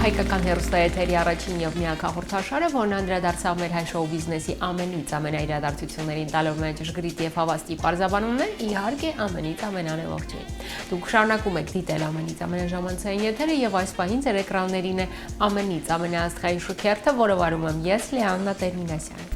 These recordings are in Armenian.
Հայկական հեռուստաեթերի առաջին եւ միակ հաղորդաշարը, որն անդրադարձավ մեր հայ շոու բիզնեսի ամենից ամենաիրադարձություններին տալով մեր ճշգրիտ եւ հավաստի պարզաբանումներ, իհարկե ամենից ամենանևողջին։ Դուք շարունակում եք դիտել ամենից ամենաժամանցային եթերը եւ այս պահին ձեր էկրաններին է ամենից ամենաաստղային շուքերթը, որը վարում եմ ես, Լեաննա Տեր-Մինասյանը։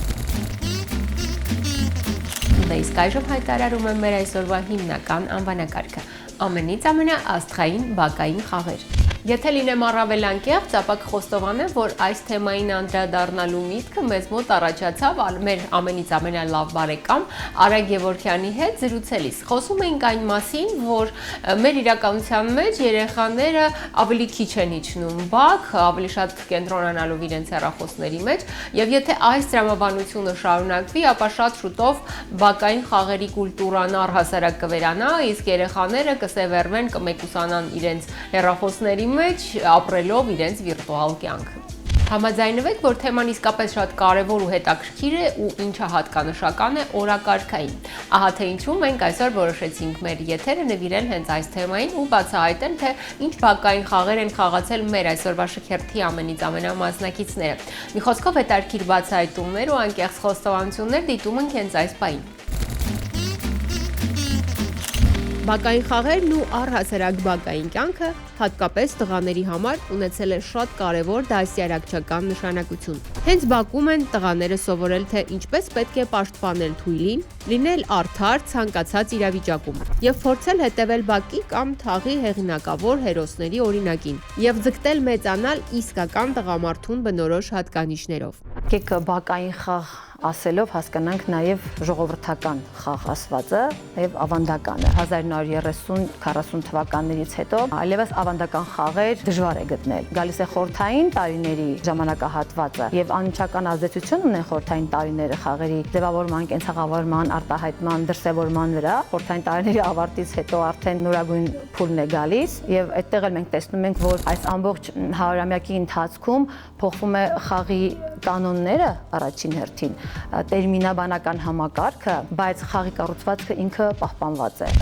Դե իսկ այժմ հայտարարում եմ մեր այսօրվա հիմնական անվանակարգը՝ ամենից ամենաաստղային բակային խաղեր։ Եթե լինեմ առավել անկեղծ, ապա կխոստովանեմ, որ այս թեմային անդրադառնալու միտքը մեզ մոտ առաջացավ մեր ամենից ամենալավ բարեկամ Արա Գևորգյանի հետ զրուցելիս։ Խոսում էինք այն մասին, որ մեր իրականության մեջ երեխաները ավելի քիչ են իջնում բակ, ավելի շատ կենտրոնանալով իրենց հեռախոսների մեջ, եւ եթե այս տրամաբանությունը շարունակվի, ապա շատ շուտով բակային խաղերի կուլտուրան առհասարակ կվերանա, իսկ երեխաները կսևեռվեն, կմեկուսանան իրենց հեռախոսների մեջ ապրելով իրենց վիրտուալ կյանքը։ Համաձայնվեք, որ թեման իսկապես շատ կարևոր ու հետաքրքիր է ու ինչը հատկանշական է օրակարգային։ Ահա թե ինչու մենք այսօր որոշեցինք մեր եթերը նվիրել հենց այս թեմային ու բացահայտել, թե ինչ բակային խաղեր են խաղացել մեր այսօրվա շքերթի ամենից ամենամասնակիցները։ Մի խոսքով հետաքրքիր բացահայտումներ ու անկեղծ խոստովանություններ դիտում ենք հենց այս պահին։ Բակային խաղերն ու առհասարակ բակային կյանքը հատկապես տղաների համար ունեցել է շատ կարևոր դասյարակչական նշանակություն։ Հենց բակում են տղաները սովորել, թե ինչպես պետք է պաշտպանել թույլին, լինել արդար ցանկացած իրավիճակում եւ փորձել հետևել բակի կամ թաղի հեղինակավոր հերոսների օրինակին եւ ձգտել մեծանալ իսկական տղամարդուն բնորոշ հատկանիշներով։ Եկեք բակային խաղ ասելով հասկանանք նաև ժողովրդական խաղ ասվածը եւ ավանդականը 1930-40 թվականներից հետո այլևս ավանդական խաղեր դժվար է գտնել գալիս է խորհրդային տարիների ժամանակահատվածը եւ անմիջական ազդեցություն ունեն խորհրդային տարիները խաղերի ձևավորման, կենցաղավարման, արտահայտման, դրսևորման վրա խորհրդային տարիների ավարտից հետո արդեն նորագույն փուլն է գալիս եւ այդտեղ էլ մենք տեսնում ենք որ այս ամբողջ հարյուրամյակի ընթացքում փոխվում է խաղի կանոնները առաջին հերթին տերմինաբանական համակարգը, բայց խաղի կառուցվածքը ինքը պահպանված է։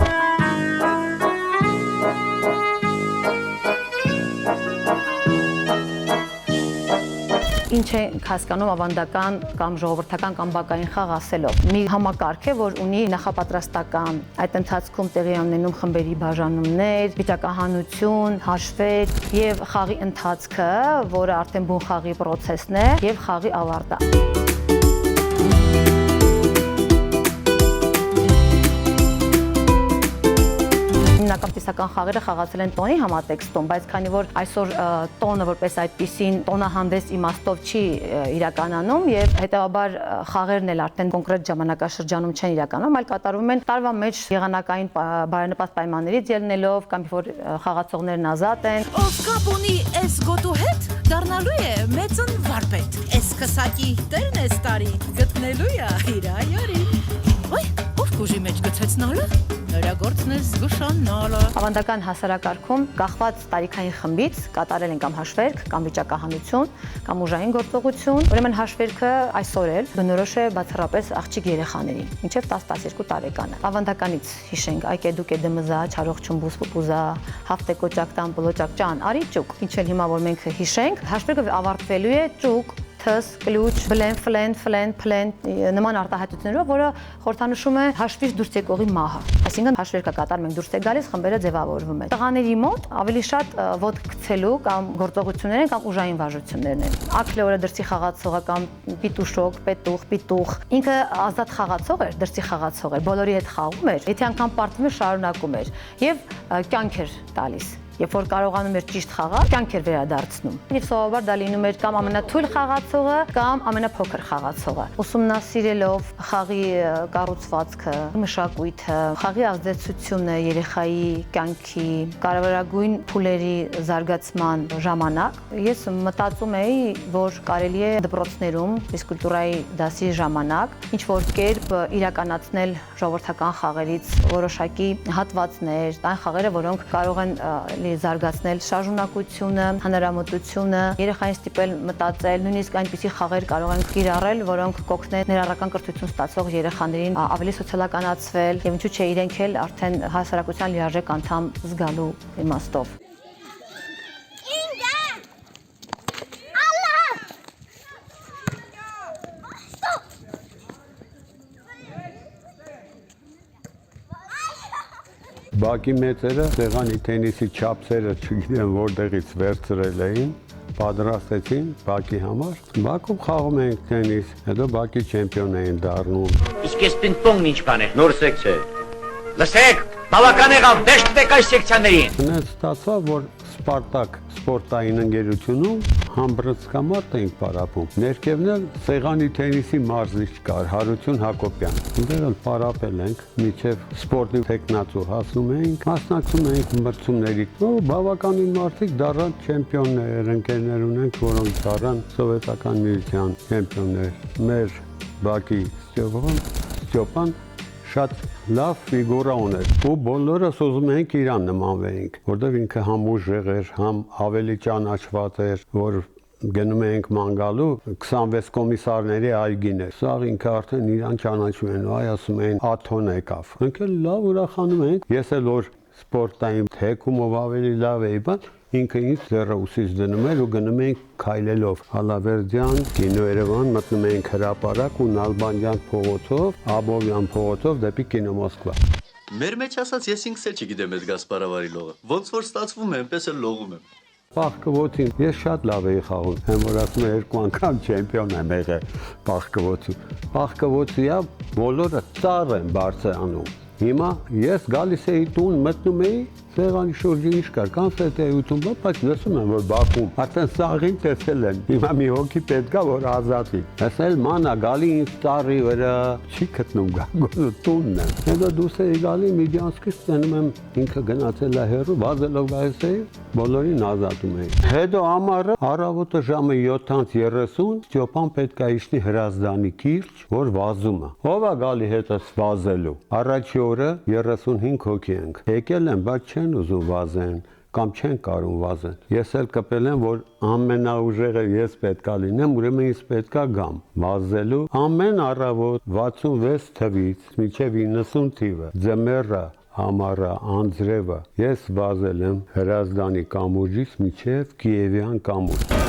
Ինչ է հասկանում ավանդական կամ ժողովրդական կամ բակային խաղ ասելով։ Մի համակարգ է, որ ունի նախապատրաստական, այդ ընթացքում տեղի ունենում խմբերի բաժանումներ, վիճակահանություն, հաշվեր եւ խաղի ընթացքը, որը արդեն բուն խաղի process-ն է եւ խաղի ավարտը։ Հիմնական տեսական խաղերը խաղացել են տոնի համատեքստում, բայց քանի որ այսօր տոնը որպես այդպիսին տոնահանդես իմաստով չի իրականանում եւ հետեւաբար խաղերն էլ արդեն կոնկրետ ժամանակաշրջանում չեն իրականում, այլ կատարվում են տարվա մեջ եղանակային բարենպաստ պայմաններից ելնելով կամ որ խաղացողներն ազատ են։ Ով կապ ունի այս գոտու հետ, դառնալու է մեծն վարպետ։ Այս քսակի տերն է տարի, գտնելու է իր այարի։ Ոյ, ով կուժի մեջ գցեցնալը։ Նորագործն է զգուշանալը։ Ավանդական հասարակարգում կախված տարիքային խմբից կատարել են կամ հաշվերք, կամ վիճակահանություն, կամ ուժային գործողություն։ Ուրեմն հաշվերքը այսօր էլ բնորոշ է բացառապես աղջիկ երեխաներին, մինչև 10-12 տարեկանը։ Ավանդականից հիշենք այկե դուկե դմզա, չարողջուն բուս պուպուզա, հավտե կոճակ տան բլոճակ ջան, արի ճուկ։ Ինչ էլ հիմա որ մենք հիշենք, հաշվերքը ավարտվելու է ճուկ թս, կլուչ, բլեն, ֆլեն, նման արտահայտություններով, որը խորհրդանշում է հաշվից դուրս եկողի մահը։ Այսինքն հաշվերքը կատարում ենք դուրս է գալիս, խմբերը ձևավորվում են։ Տղաների մոտ ավելի շատ ոտք գցելու կամ գործողություններ են կամ ուժային վարժություններն են։ Ակլեորը դրսի խաղացողը կամ պիտուշոկ, պետուխ, ինքը ազատ խաղացող էր, դրսի խաղացող էր, բոլորի հետ խաղում էր, եթե անգամ պարտվում էր շարունակում էր եւ կյանք էր տալիս։ Երբ որ կարողանում էր ճիշտ խաղալ, կյանք էր վերադարձնում։ Եվ սովորաբար դա լինում էր կամ ամենաթույլ խաղացողը, կամ ամենափոքր խաղացողը։ Ուսումնասիրելով խաղի կառուցվածքը, մշակույթը, խաղի ազդեցությունը երեխայի կյանքի, կարևորագույն փուլերի զարգացման ժամանակ, ես մտածում էի, որ կարելի է դպրոցներում ֆիզկուլտուրայի դասի ժամանակ ինչ որ կերպ իրականացնել ժողովրդական խաղերից որոշակի հատվածներ, այն խաղերը, որոնք կարող են զարգացնել շարժունակությունը, հանրամտությունը, երեխային ստիպել մտածել, նույնիսկ այնպիսի խաղեր կարող են կիրառել, որոնք կօգնեն ներառական կրթություն ստացող երեխաներին ավելի սոցիալականացվել եւ ինչու՞ չէ իրենք էլ արդեն հասարակության լիարժեք անդամ զգալու իմաստով։ Բակի մեծերը սեղանի տենիսի չափսերը չգիտեմ որտեղից վերցրել էին, պատրաստեցին Բակի համար։ Բաքում խաղում էինք տենիս, հետո Բակի չեմպիոն էին դառնում։ Իսկ այս պինգ-պոնգն ինչ բան է։ Նոր սեկցիա է։ Լսեք, բավական եղավ, դեշ տվեք այս սեկցիաներին։ Հենց ստացավ, որ Սպարտակ սպորտային ընկերությունում համբրծկամարտ էինք պարապում։ Ներքևն էլ սեղանի տենիսի մարզիչ կար, Հարություն Հակոբյան։ Ուներ էլ պարապել ենք, միջև սպորտի տեխնացու հասնում էինք, մասնակցում էինք մրցումների։ Բավականին մարդիկ դառան չեմպիոններ, ընկերներ ունենք, որոնք դառան սովետական միության չեմպիոններ։ Մեր Բակի Ստյոպան շատ լավ ֆիգուրա ուներ ու բոլորս ուզում էինք իրան նմանվեինք, որտեղ ինքը համ ուժեղ էր, համ ավելի ճանաչված էր, որ գնում էինք ման գալու 26 կոմիսարների այգին էր։ Սաղ ինքը արդեն իրան ճանաչում են, այ ասում էին Աթոն եկավ։ Մենք էլ լավ ուրախանում էինք, ես էլ որ սպորտային թեկումով ավելի լավ էի, բան ինքը ինձ ձեռը ուսից դնում էր ու գնում էինք քայլելով Հալավերդյան, Կինո Երևան, մտնում էինք հրապարակ ու Նալբանդյան փողոցով, Աբովյան փողոցով դեպի Կինո Մոսկվա։ Մեր մեջ ասած ես ինքս էլ չգիտեմ այդ Գասպարավարի լողը։ Ոնց որ ստացվում է, այնպես էլ լողում եմ։ Պահկվոցին ես շատ լավ էի խաղում, հեմ որ ասում եմ 2 անգամ չեմպիոն եմ եղել պահկվոցում։ Պահկվոցիա բոլորը ծառ են բարձրանում։ Հիմա ես գալիս էի տուն, մտնում էի, սեղանի շուրջը ինչ կար, կանֆետ էի ուտում, բայց լսում եմ, որ Բաքում արդեն սաղին տեսել են, հիմա մի հոգի պետք է, որ ազատվի։ Ես էլ մանա գալի ինձ ծառի վրա, չի գտնում գալու տունն եմ։ Հետո դուրս էի գալի Միդյանսկից, տենում եմ ինքը գնացել է հեռու, վազելով գալիս էի, բոլորին ազատում էի։ Հետո ամառը առավոտը ժամը 7:30 Ստյոպան պետք է իջնի Հրազդանի կիրճ, որ վազում է։ Ով է գալի հետս վազելու։ Առաջի օրը 35 հոգի ենք։ Եկել են, բայց չեն ուզում վազեն կամ չեն կարող վազեն։ Ես էլ կպել եմ, որ ամենաուժեղը ես պետքա լինեմ, ուրեմն ես պետքա գամ վազելու ամեն առավոտ 66 թվից մինչև 90 թիվը։ Ձմեռը, ամառը, անձրևը ես վազել եմ Հրազդանի կամուրջից մինչև Կիևյան կամուրջ։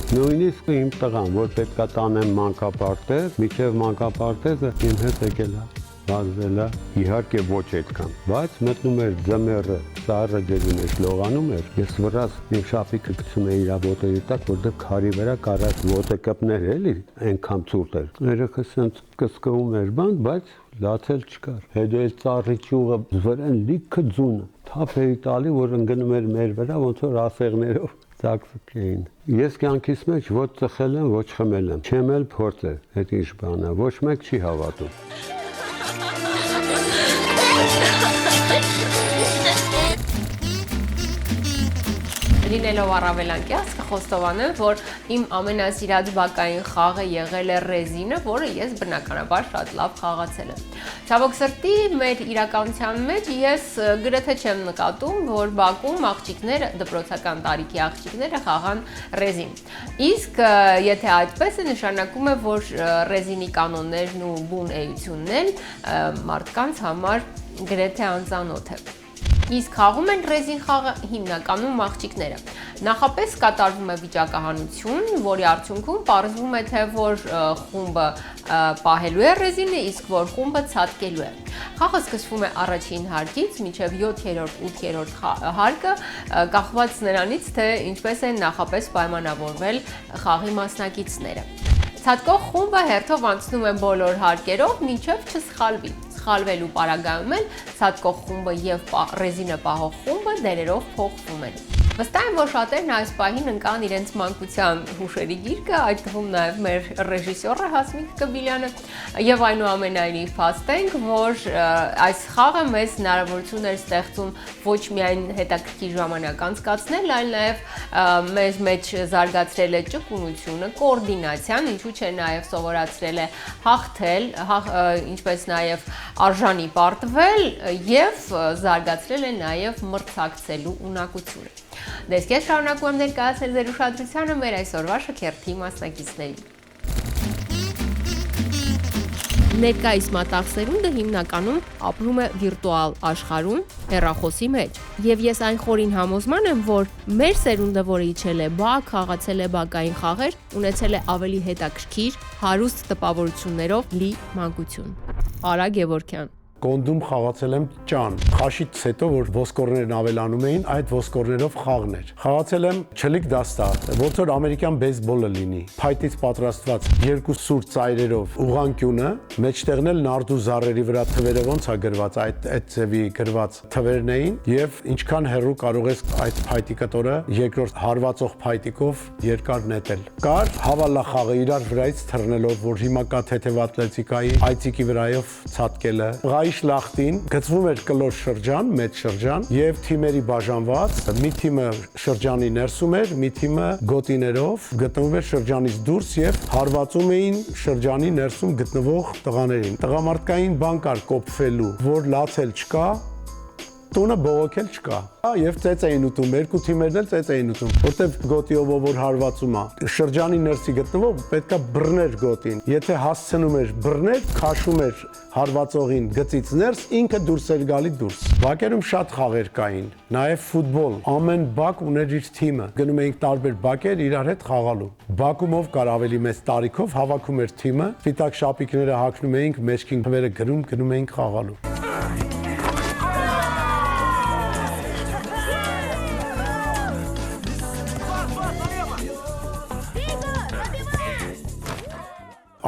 Նույնիսկ իմ տղան, որ պետքա տանեմ մանկապարտեզ, միջև մանկապարտեզը իմ հետ եկել է, վազել է, իհարկե ոչ այդքան, բայց մտնում էր ձմեռը, սառը ջերուն էր, լողանում էր, ես վրաս իմ շապիկը գցում էի իր ոտերի տակ, որտեղ քարի վրա կարած ոտը կպներ էլի, այնքան ցուրտ էր։ Երեխը սենց կսկվում էր բան, բայց լացել չկար։ Հետո այս ծառի ճյուղը վրան լիքը ձունը, թափ էի տալի, որ ընկնում էր մեր վրա, ոնց որ ասեղներով ծակսկ էին։ Ես կյանքիս մեջ ոչ ծխել եմ, ոչ խմել եմ, չեմ էլ փորձել, այդ ինչ բան է, ոչ մեկ չի հավատում։ Լինելով առավելանկյաց կխոստովանեմ, որ իմ ամենասիրած բակային խաղը եղել է ռեզինը, որը ես բնականաբար շատ լավ խաղացել եմ։ Ցավոք սրտի, մեր իրականության մեջ ես գրեթե չեմ նկատում, որ Բաքում աղջիկները, դպրոցական տարիքի աղջիկները խաղան ռեզին։ Իսկ եթե այդպես է, նշանակում է, որ ռեզինի կանոններն ու բուն էությունն մարդկանց համար գրեթե անծանոթ է։ Իսկ խաղում են ռեզին խաղը հիմնականում աղջիկները։ Նախապես կատարվում է վիճակահանություն, որի արդյունքում պարզվում է, թե որ խումբը պահելու է ռեզինը, իսկ որ խումբը ցատկելու է։ Խաղը սկսվում է առաջին հարկից, մինչև 7-րդ, 8-րդ հարկը, կախված նրանից, թե ինչպես են նախապես պայմանավորվել խաղի մասնակիցները։ Ցատկող խումբը հերթով անցնում է բոլոր հարկերով, մինչև չսխալվի։ Սխալվելու պարագայում էլ ցատկող խումբը եւ ռեզինը պահող խումբը դերերով փոխվում են։ Վստահ եմ, որ շատերն այս պահին ընկան իրենց մանկության հուշերի գիրկը, այդ թվում նաև մեր ռեժիսորը Հասմիկ Կբիլյանը, եւ այնուամենայնիվ փաստենք, որ այս խաղը մեզ հնարավորություն էր ստեղծում ոչ միայն հետաքրքիր ժամանակ անցկացնել, այլ նաև մեզ մեջ զարգացրել է ճկունությունը, կոորդինացիան, ինչու՞ չէ նաև սովորացրել է հաղթել, ինչպես նաև արժանի պարտվել եւ զարգացրել է նաև մրցակցելու ունակությունը։ Դες και շարունակում եմ ներկայացնել ձեր ուշադրությանը մեր այսօրվա շքերթի մասնակիցներին։ Ներկայիս մատաղ սերունդը հիմնականում ապրում է վիրտուալ աշխարհում, հեռախոսի մեջ։ Եվ ես այն խորին համոզման եմ, որ մեր սերունդը, որը իջել է բակ, խաղացել է բակային խաղեր, ունեցել է ավելի հետաքրքիր, հարուստ տպավորություններով լի մանկություն։ Արա Գևորգյան։ Կոնդում խաղացել եմ ճան։ Խաշից հետո, որ ոսկորներն ավելանում էին, այդ ոսկորներով խաղն էր։ Խաղացել եմ չլիկ դաստա, ոնց որ ամերիկյան բեյսբոլը լինի։ Փայտից պատրաստված երկու սուր ծայրերով ուղղանկյունը, մեջտեղն էլ նարդու զառերի վրա թվերը ոնց է գրված, այդ ձևի գրված թվերն էին, եւ ինչքան հեռու կարող ես այդ փայտի կտորը երկրորդ հարվածող փայտիկով երկար նետել։ Կար հավալա խաղը իրար վրայից թռնելով, որ հիմա կա թեթևատլետիկայի այծիկի վրայով ցատկելը։ Շլախտին գծվում էր կլոր շրջան, մեծ շրջան եւ թիմերի բաժանված, մի թիմը շրջանի ներսում էր, մի թիմը գոտիներով գտնվում էր շրջանից դուրս եւ հարվածում էին շրջանի ներսում գտնվող տղաներին։ Տղամարդկային բան կար կոփվելու, որ լացել չկա, տունը բողոքել չկա։ Եվ ծեծ էին ուտում, երկու թիմերն էլ ծեծ էին ուտում, որտեվ գոտիով որ հարվածում է, շրջանի ներսի գտնվող պետքա բռներ գոտին։ Եթե հասցնում էր բռներ, քաշում էր հարվածողին գծից ներս, ինքը դուրս էր գալի դուրս։ Բակերում շատ խաղեր կային, նաև ֆուտբոլ։ Ամեն բակ ուներ իր թիմը։ Գնում էինք տարբեր բակեր իրար հետ խաղալու։ Բակում ով կար ավելի մեծ տարիքով, հավաքում էր թիմը, սպիտակ շապիկները հագնում էինք, մեջքին թվերը գնում էինք խաղալու։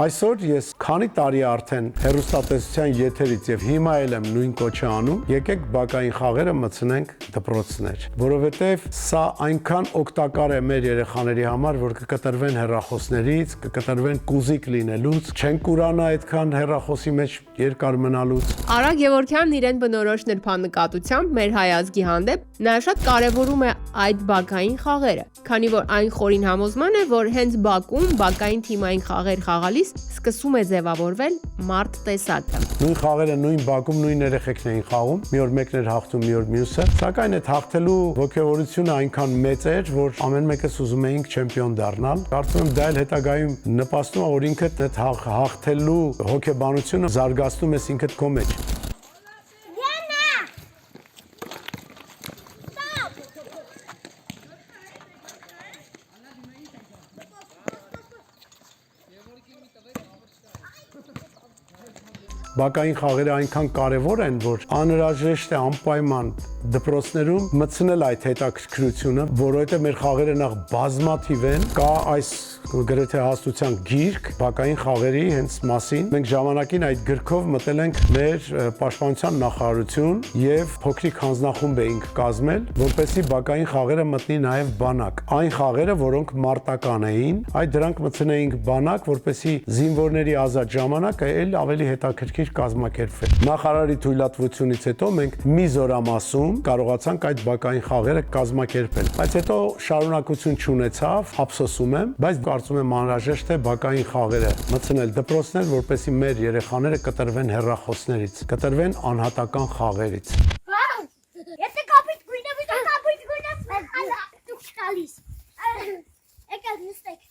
Այսօր ես քանի տարի արդեն հեռուստատեսության եթերից եւ հիմա էլ եմ նույն կոչը անում, եկեք բակային խաղերը մտցնենք դպրոցներ, որովհետեւ սա այնքան օգտակար է մեր երեխաների համար, որ կկտրվեն հեռախոսներից, կկտրվեն կուզիկ լինելուց, չեն կուրանա այդքան հեռախոսի մեջ երկար մնալուց։ Արա Գևորգյանն իրեն բնորոշ նրբանկատությամբ մեր հայազգի հանդեպ նա շատ կարևորում է այդ բակային խաղերը, քանի որ այն խորին համոզման է, որ հենց բակում բակային թիմային խաղեր խաղալիս սկսում է ձևավորվել մարդ տեսակը։ Նույն խաղերը նույն բակում նույն երեխեքն էին խաղում, մի օր մեկն էր հաղթում, մի օր մյուսը, սակայն այդ հաղթելու ոգևորությունը այնքան մեծ էր, որ ամեն մեկս ուզում էինք չեմպիոն դառնալ։ Կարծում եմ դա էլ հետագայում նպաստում է, որ ինքդ այդ հաղթելու հոգեբանությունը զարգացնում ես ինքդ քո մեջ։ Բակային խաղերը այնքան կարևոր են, որ անհրաժեշտ է անպայման դպրոցներում մտցնել այդ հետաքրքրությունը, որովհետև մեր խաղերը նախ բազմաթիվ են, կա այս գրեթե հաստության գիրք բակային խաղերի հենց մասին։ Մենք ժամանակին այդ գրքով մտել ենք մեր պաշտպանության նախարարություն եւ փոքրիկ հանձնախումբ էինք կազմել, որպեսզի բակային խաղերը մտնի նաեւ բանակ։ Այն խաղերը, որոնք մարտական էին, այդ դրանք մտցնեինք բանակ, որպեսզի զինվորների ազատ ժամանակը էլ ավելի հետաքրքիր կազմակերպվեր։ Նախարարի թույլատվությունից հետո մենք մի զորամասում կարողացանք այդ բակային խաղերը կազմակերպել։ Բայց հետո շարունակություն չունեցավ, ափսոսում եմ, բայց կարծում եմ անհրաժեշտ է բակային խաղերը մտցնել դպրոցներ, որպեսզի մեր երեխաները կտրվեն հեռախոսներից, կտրվեն անհատական խաղերից։ Եթե կապիտ գույնը, դուք չկալիս։ Եկեք նստեք։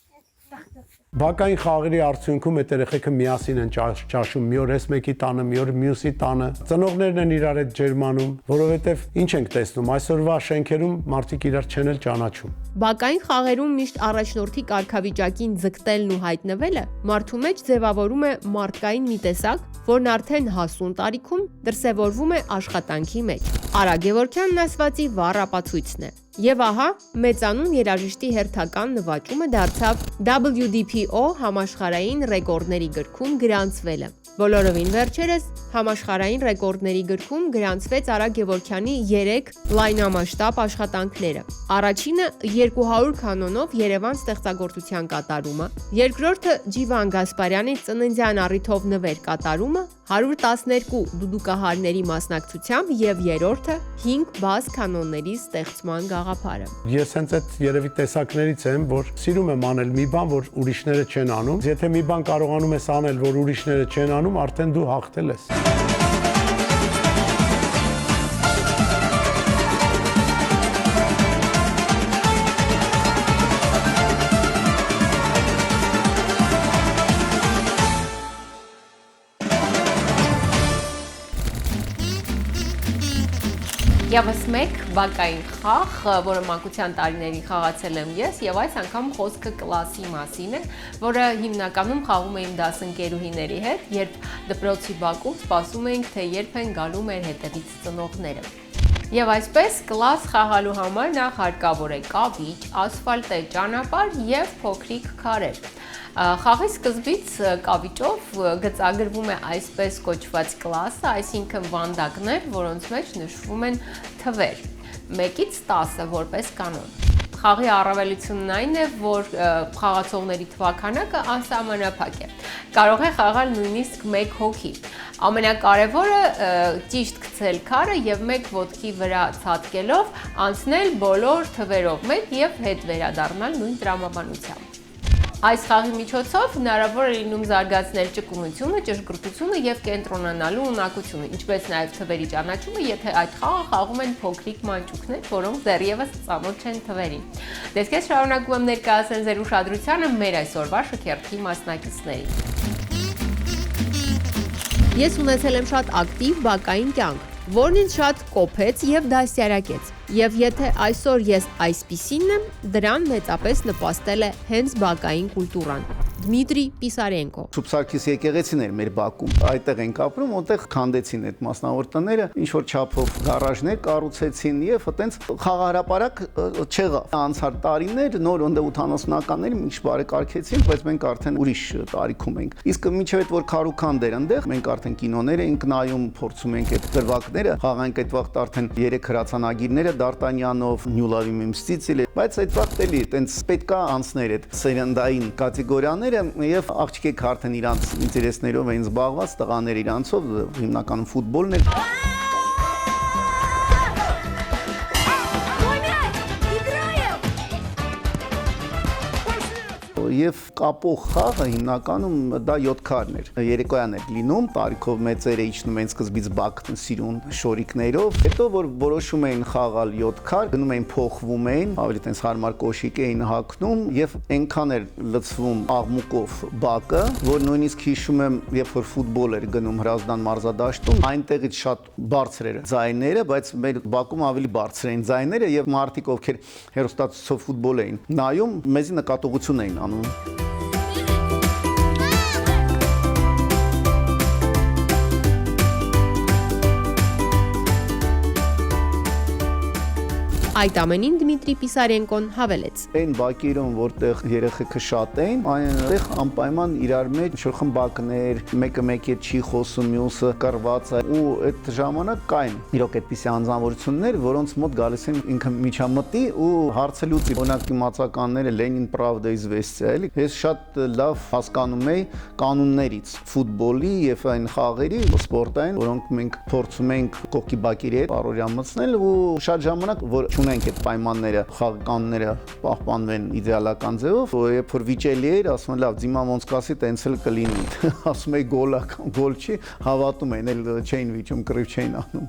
Բակային խաղերի արդյունքում այդ երեխեքը միասին են ճաշում, մի օր էս մեկի տանը, մի օր մյուսի տանը։ Ծնողներն են իրար հետ ջերմանում, որովհետև ինչ ենք տեսնում, այսօրվա շենքերում մարդիկ իրար չեն էլ ճանաչում։ Բակային խաղերում միշտ առաջնորդի կարգավիճակին ձգտելն ու հայտնվելը մարդու մեջ ձևավորում է մարդկային մի տեսակ, որն արդեն հասուն տարիքում դրսևորվում է աշխատանքի մեջ։ Արա Գևորգյանն ասվածի վառ ապացույցն է։ Եվ ահա, մեծանուն երաժիշտի հերթական նվաճումը դարձավ WDPO համաշխարհային ռեկորդների գրքում գրանցվելը։ Բոլորովին վերջերս համաշխարհային ռեկորդների գրքում գրանցվեց Արա Գևորգյանի 3 լայնամասշտաբ աշխատանքները։ Առաջինը 200 կանոնով Երևան ստեղծագործության կատարումը, երկրորդը Ջիվան Գասպարյանի ծննդյան առիթով նվեր կատարումը, 112 դուդուկահարների մասնակցությամբ եւ երրորդը 5 բաս կանոնների ստեղծման գաղափարը։ Ես հենց այդ երևի տեսակներից եմ, որ սիրում եմ անել մի բան, որ ուրիշները չեն անում։ Եթե մի բան կարողանում ես անել, որ ուրիշները չեն անում, արդեն դու հաղթել ես։ Եվս մեկ բակային խաղ, որը մանկության տարիներին խաղացել եմ ես, եւ այս անգամ խոսքը կլասի մասին է, որը հիմնականում խաղում էինք դասընկերուհիների հետ, երբ դպրոցի բակում սպասում էինք, թե երբ են գալու մեր հետևից ծնողները։ Եվ այսպես կլաս խաղալու համար նախ հարկավոր է կավիճ, ասֆալտե ճանապարհ եւ փոքրիկ քարեր։ Խաղի սկզբից կավիճով գծագրվում է այսպես կոչված կլասը, այսինքն վանդակներ, որոնց մեջ նշվում են թվեր 1-ից 10 որպես կանոն։ Խաղի առավելությունն այն է, որ խաղացողների թվաքանակը անսահմանափակ է։ Կարող է խաղալ նույնիսկ 1 հոգի։ Ամենակարևորը ճիշտ գցել քարը եւ մեկ ոտքի վրա ցատկելով անցնել բոլոր թվերով մեկ եւ հետ վերադառնալ նույն տրամաբանությամբ։ Այս խաղի միջոցով հնարավոր է լինում զարգացնել ճկունությունը, ճշգրտությունը եւ կենտրոնանալու ունակությունը, ինչպես նաեւ թվերի ճանաչումը, եթե այդ խաղը խաղում են փոքրիկ մանճուկներ, որոնք դեռևս ծանոթ չեն թվերին։ Դες ես շարունակում եմ ներկայացնել ձեր ուշադրությանը մեր այսօրվա շքերթի մասնակիցներին։ Ես ունեցել եմ շատ ակտիվ բակային կյանք, որն ինձ շատ կոփեց եւ դասյարակեց։ Եվ եթե այսօր ես այսպիսինն եմ, դրան մեծապես նպաստել է հենց բակային կուլտուրան։ Դմիտրի Պիսարենկո։ Սուբսարքիս եկեղեցին էր մեր բակում։ Այդտեղ ենք ապրում, որտեղ քանդեցին այդ մասնավոր տները, ինչ որ չափով գարաժներ կառուցեցին եւ այտենց խաղահարապարակ չեղավ։ Անցած տարիներ նոր ընդ 80-ականների ինչ բարեկարգեցին, բայց մենք արդեն ուրիշ տարիքում ենք։ Իսկ մինչեւ այդ որ քարուքանդ էր այնտեղ, մենք արդեն կինոներ ենք նայում, փորձում ենք այդ դրվագները, խաղանք այդ վաղտ արդեն 3 հրացանագիրները Դարտանյանով, Նյուլավի Միմստիցիլը, բայց այդ վաղտ էլի այտենց պետքա անցներ այդ սերնդային կատեգորիաները եւ աղջիկեք արդեն իրանց ինտերեսներով էին զբաղված, տղաները իրանցով հիմնականում ֆուտբոլն էր։ Եվ կապող խաղը հիմնականում դա 7 քարն էր։ Երեկոյան էր լինում, տարիքով մեծերը իջնում են սկզբից բակ սիրուն շորիկներով, հետո որ որոշում էին խաղալ 7 քար, գնում էին փոխվում էին, ավելի տենց հարմար կոշիկ էին հագնում եւ այնքան էր լցվում աղմուկով բակը, որ նույնիսկ հիշում եմ, երբ որ ֆուտբոլ էր գնում Հրազդան մարզադաշտում, այնտեղից շատ բարձր էր ձայները, բայց մեր բակում ավելի բարձր էին ձայները եւ մարդիկ ովքեր հերոստատուսով ֆուտբոլ էին նայում, մեզի նկատողություն էին անում։ Այդ ամենին Դմիտրի Պիսարենկոն հավելեց. Այն բակերում, որտեղ երեխեքը շատ էին, այնտեղ անպայման իրար մեջ ինչ-որ խմբակներ, մեկը մեկի հետ չի խոսում, մյուսը կռված է, ու այդ ժամանակ կային իրոք այդպիսի անձնավորություններ, որոնց մոտ գալիս են ինքը միջամտի ու հարցելուծի։ Օրինակ դիմացականները Լենին Պրավդա իզվեստիա, էլի։ Ես շատ լավ հասկանում եի կանոններից ֆուտբոլի եւ այն խաղերի սպորտային, որոնք մենք փորձում ենք կողքի բակերի հետ առօրյա մտցնել ու շատ ժամանակ որ ունենք այդ պայմանները, խաղականները պահպանվեն իդեալական ձևով, երբ որ վիճելի էր, ասում են լավ, դիմա ոնց կասի, տենց էլ կլինի։ Ասում էի գոլ է, գոլ չի, հավատում էին, էլ չէին վիճում, կռիվ չէին անում։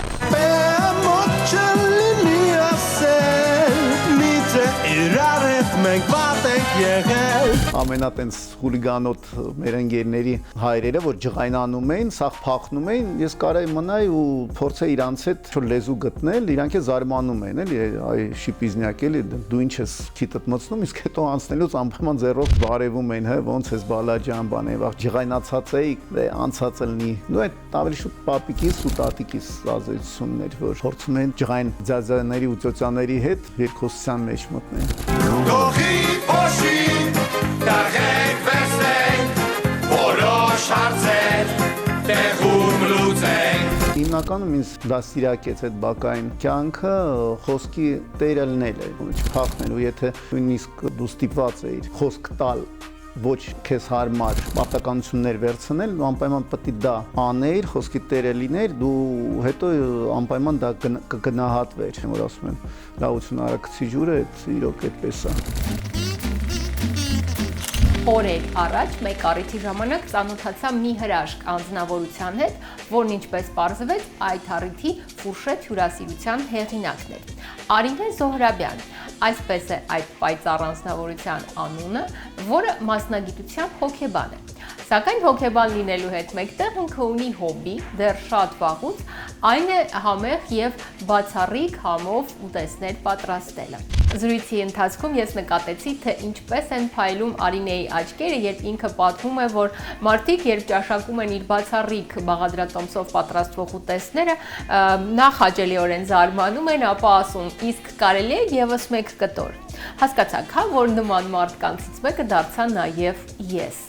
Ամենատենց խուլիգանոտ մեր ընկերների հայրերը, որ ջղայնանում էին, սաղ փախնում էին, ես կարայի մնայի ու փորձեի իրանց հետ լեզու գտնել, իրանք է զարմանում են, էլի, այ շիպիզնյակ էլի, դու ինչ ես քիթդ մտցնում, իսկ հետո անցնելուց անպայման ձեռով բարևում են, հա, ոնց ես բալաջան, բան է, վաղ ջղայնացած էի, դե անցած ելնի։ Դու այդ ավելի շուտ պապիկիս ու տատիկիս ազդեցություններ, որ փորձում են ջղայն ձազաների ու ծոցյաների հետ երկխոսության մեջ մտնել։ Գողի փոշին դարհեք վերցնենք, որոշ հարցեր տեղում լուծենք։ Հիմնականում ինձ դաստիարակեց այդ բակային կյանքը խոսքի տերը լնել է, չփախնելու, եթե նույնիսկ դու ստիպված էիր խոսք տալ ոչ քեզ հարմար պարտականություններ վերցնել, ու անպայման պետք է դա աներ, խոսքի տերը լիներ, դու հետո անպայման դա կգնահատվեր, որ ասում են լավություն արագցի ջուրը, այդ իրոք այդպես է։ Օրեր առաջ մեկ առիթի ժամանակ ծանոթացա մի հրաշք անձնավորության հետ, որն ինչպես պարզվեց, այդ առիթի ֆուրշետ հյուրասիրության հեղինակն էր։ Արինե Զոհրաբյան, այսպես է այդ պայծառ անձնավորության անունը, որը մասնագիտությամբ հոգեբան է։ Սակայն հոգեբան լինելու հետ մեկտեղ ինքը ունի հոբի, դեռ շատ վաղուց այն է համեղ եւ բացառիկ համով ուտեստներ պատրաստելը։ Զրույցի ընթացքում ես նկատեցի, թե ինչպես են փայլում Արինեի աչքերը, երբ ինքը պատմում է, որ մարդիկ, երբ ճաշակում են իր բացառիկ բաղադրատոմսով պատրաստվող ուտեստները, նախ հաճելիորեն զարմանում են, ապա ասում, իսկ կարելի է եւս մեկ կտոր։ Հասկացաք, հա, որ նման մարդկանցից մեկը դարձա նաեւ ես։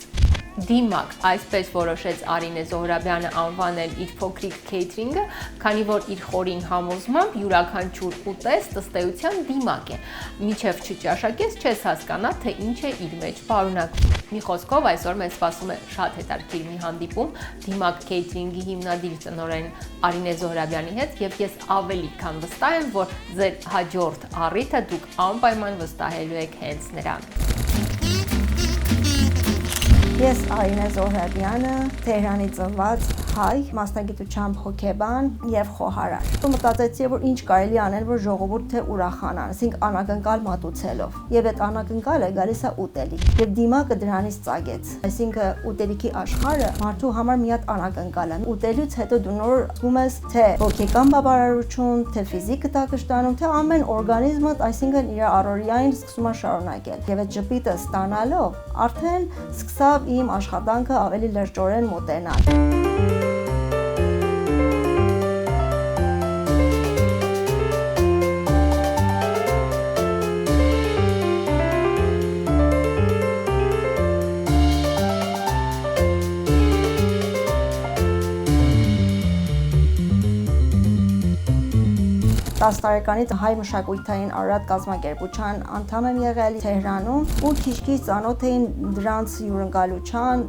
Դիմակ, այսպես որոշեց Արինե Զոհրաբյանը անվանել իր փոքրիկ քեյթրինգը, քանի որ իր խորին համոզմամբ յուրաքանչյուր ուտեստ ըստ էության դիմակ է։ Մինչև չճաշակես, չես հասկանա, թե ինչ է իր մեջ պարունակվում։ Մի խոսքով, այսօր մեզ սպասում է շատ հետաքրքիր մի հանդիպում Դիմակ քեյթրինգի հիմնադիր տնօրեն Արինե Զոհրաբյանի հետ, եւ ես ավելի քան վստահ եմ, որ ձեր հաջորդ առիթը դուք անպայման վստահելու եք հենց նրան։ Ես Արինե Զոհրաբյանը, Թեհրանի ծնված հայ, մասնագիտությամբ հոգեբան եւ խոհարար։ Ու մտածեցի, որ ինչ կարելի անել, որ ժողովուրդը ուրախանան, ասենք անակնկալ մատուցելով։ Եվ այդ անակնկալը գալիս է ուտելիք։ Եվ դիմակը դրանից ծագեց։ Այսինքն ուտելիքի աշխարհը մարդու համար մի հատ անակնկալ է։ Ուտելուց հետո դու նոր զգում ես թե հոգեկան բավարարություն, թե ֆիզիկը տակշտանում, թե ամեն օրգանիզմդ, այսինքն իր առօրյային սկսում է շարունակել։ Եվ այդ ժպիտը ստանալով արդեն սկսավ իմ աշխատանքը ավելի լրջորեն մոտենալ։ տարեկանից հայ մշակութային արարատ կազմակերպության անդամ եմ եղել Թեհրանում ու քիչ-քիչ ծանոթ էին դրանց հյուրընկալության,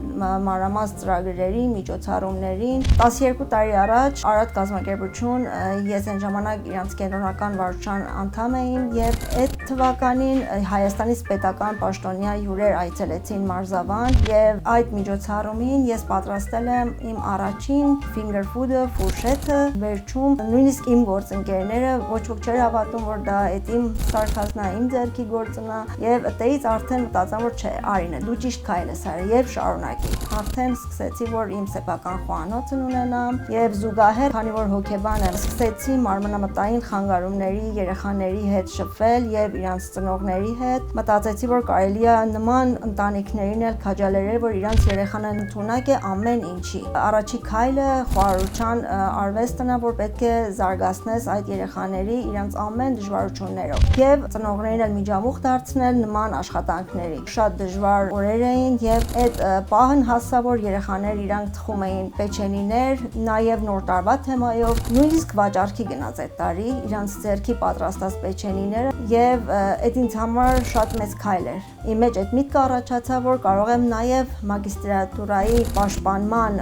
մանրամասն ծրագրերի, միջոցառումներին։ 12 տարի առաջ արարատ կազմակերպություն ես այն ժամանակ իրանց կենտրոնական վարչության անդամ էին եւ այդ թվականին Հայաստանից պետական պաշտոնյա հյուրեր այցելեցին Մարզավան եւ այդ միջոցառումին ես պատրաստել եմ իմ առաջին finger food-ը, ֆուրշետը, վերջում նույնիսկ իմ գործընկերները ոչ ոք չէր հավատում, որ դա այդ իմ սարքածն է, իմ ձեռքի գործն է եւ այդտեղից արդեն մտածա, որ չէ, Արինե, դու ճիշտ քայլ ես արել եւ շարունակի։ Արդեն սկսեցի, որ իմ սեփական խոհանոցն ունենամ եւ զուգահեռ, քանի որ հոգեբան եմ, սկսեցի մարմնամտային խանգարումների երեխաների հետ շփվել եւ իրանց ծնողների հետ։ Մտածեցի, որ կարելի է նման ընտանիքներին էլ քաջալերել, որ իրանց երեխան ընդունակ է ամեն ինչի։ Առաջի քայլը խոհարարության արվեստն է, որ պետք է զարգացնես այդ երեխաների իրանց ամեն դժվարություններով եւ ծնողներին էլ միջամուխ դարձնել նման աշխատանքների։ Շատ դժվար օրեր էին եւ այդ պահն հասա, որ երեխաներ իրանք թխում էին պեչենիներ, նաեւ նոր տարվա թեմայով, նույնիսկ վաճառքի գնաց այդ տարի իրանց ձեռքի պատրաստած պեչենիները եւ այդ ինձ համար շատ մեծ քայլ էր։ Իմ մեջ այդ միտքը առաջացավ, որ կարող եմ նաեւ մագիստրատուրայի պաշտպանման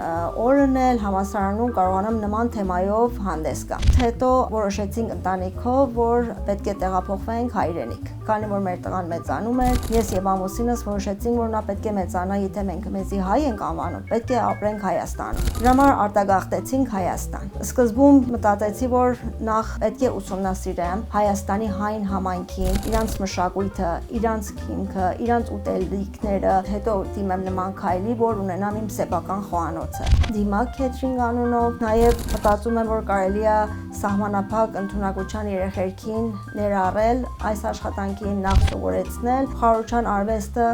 օրն էլ համալսարանում կարողանամ նման թեմայով հանդես գամ։ Հետո որոշեցինք ընտանիքով, որ պետք է տեղափոխվենք հայրենիք, քանի որ մեր տղան մեծանում էր, ես եւ ամուսինս որոշեցինք, որ նա պետք է մեծանա, եթե մենք մեզի հայ ենք անվանում, պետք է ապրենք Հայաստանում։ Դրա համար արտագաղթեցինք Հայաստան։ Սկզբում մտածեցի, որ նախ պետք է ուսումնասիրեմ Հայաստանի հայն համայնքին, իրանց մշակույթը, իրանց քիմքը, իրանց ուտելիքները, հետո դիմեմ նման քայլի, որ ունենամ իմ սեփական խոհանոցը։ Դիմակ քեյթրինգ անունով, նաեւ մտածում եմ, որ կարելի է սահմանափակ ընդունակության երեխերքին ներառել այս աշխատանքին, նախ սովորեցնել խոհարարության արվեստը,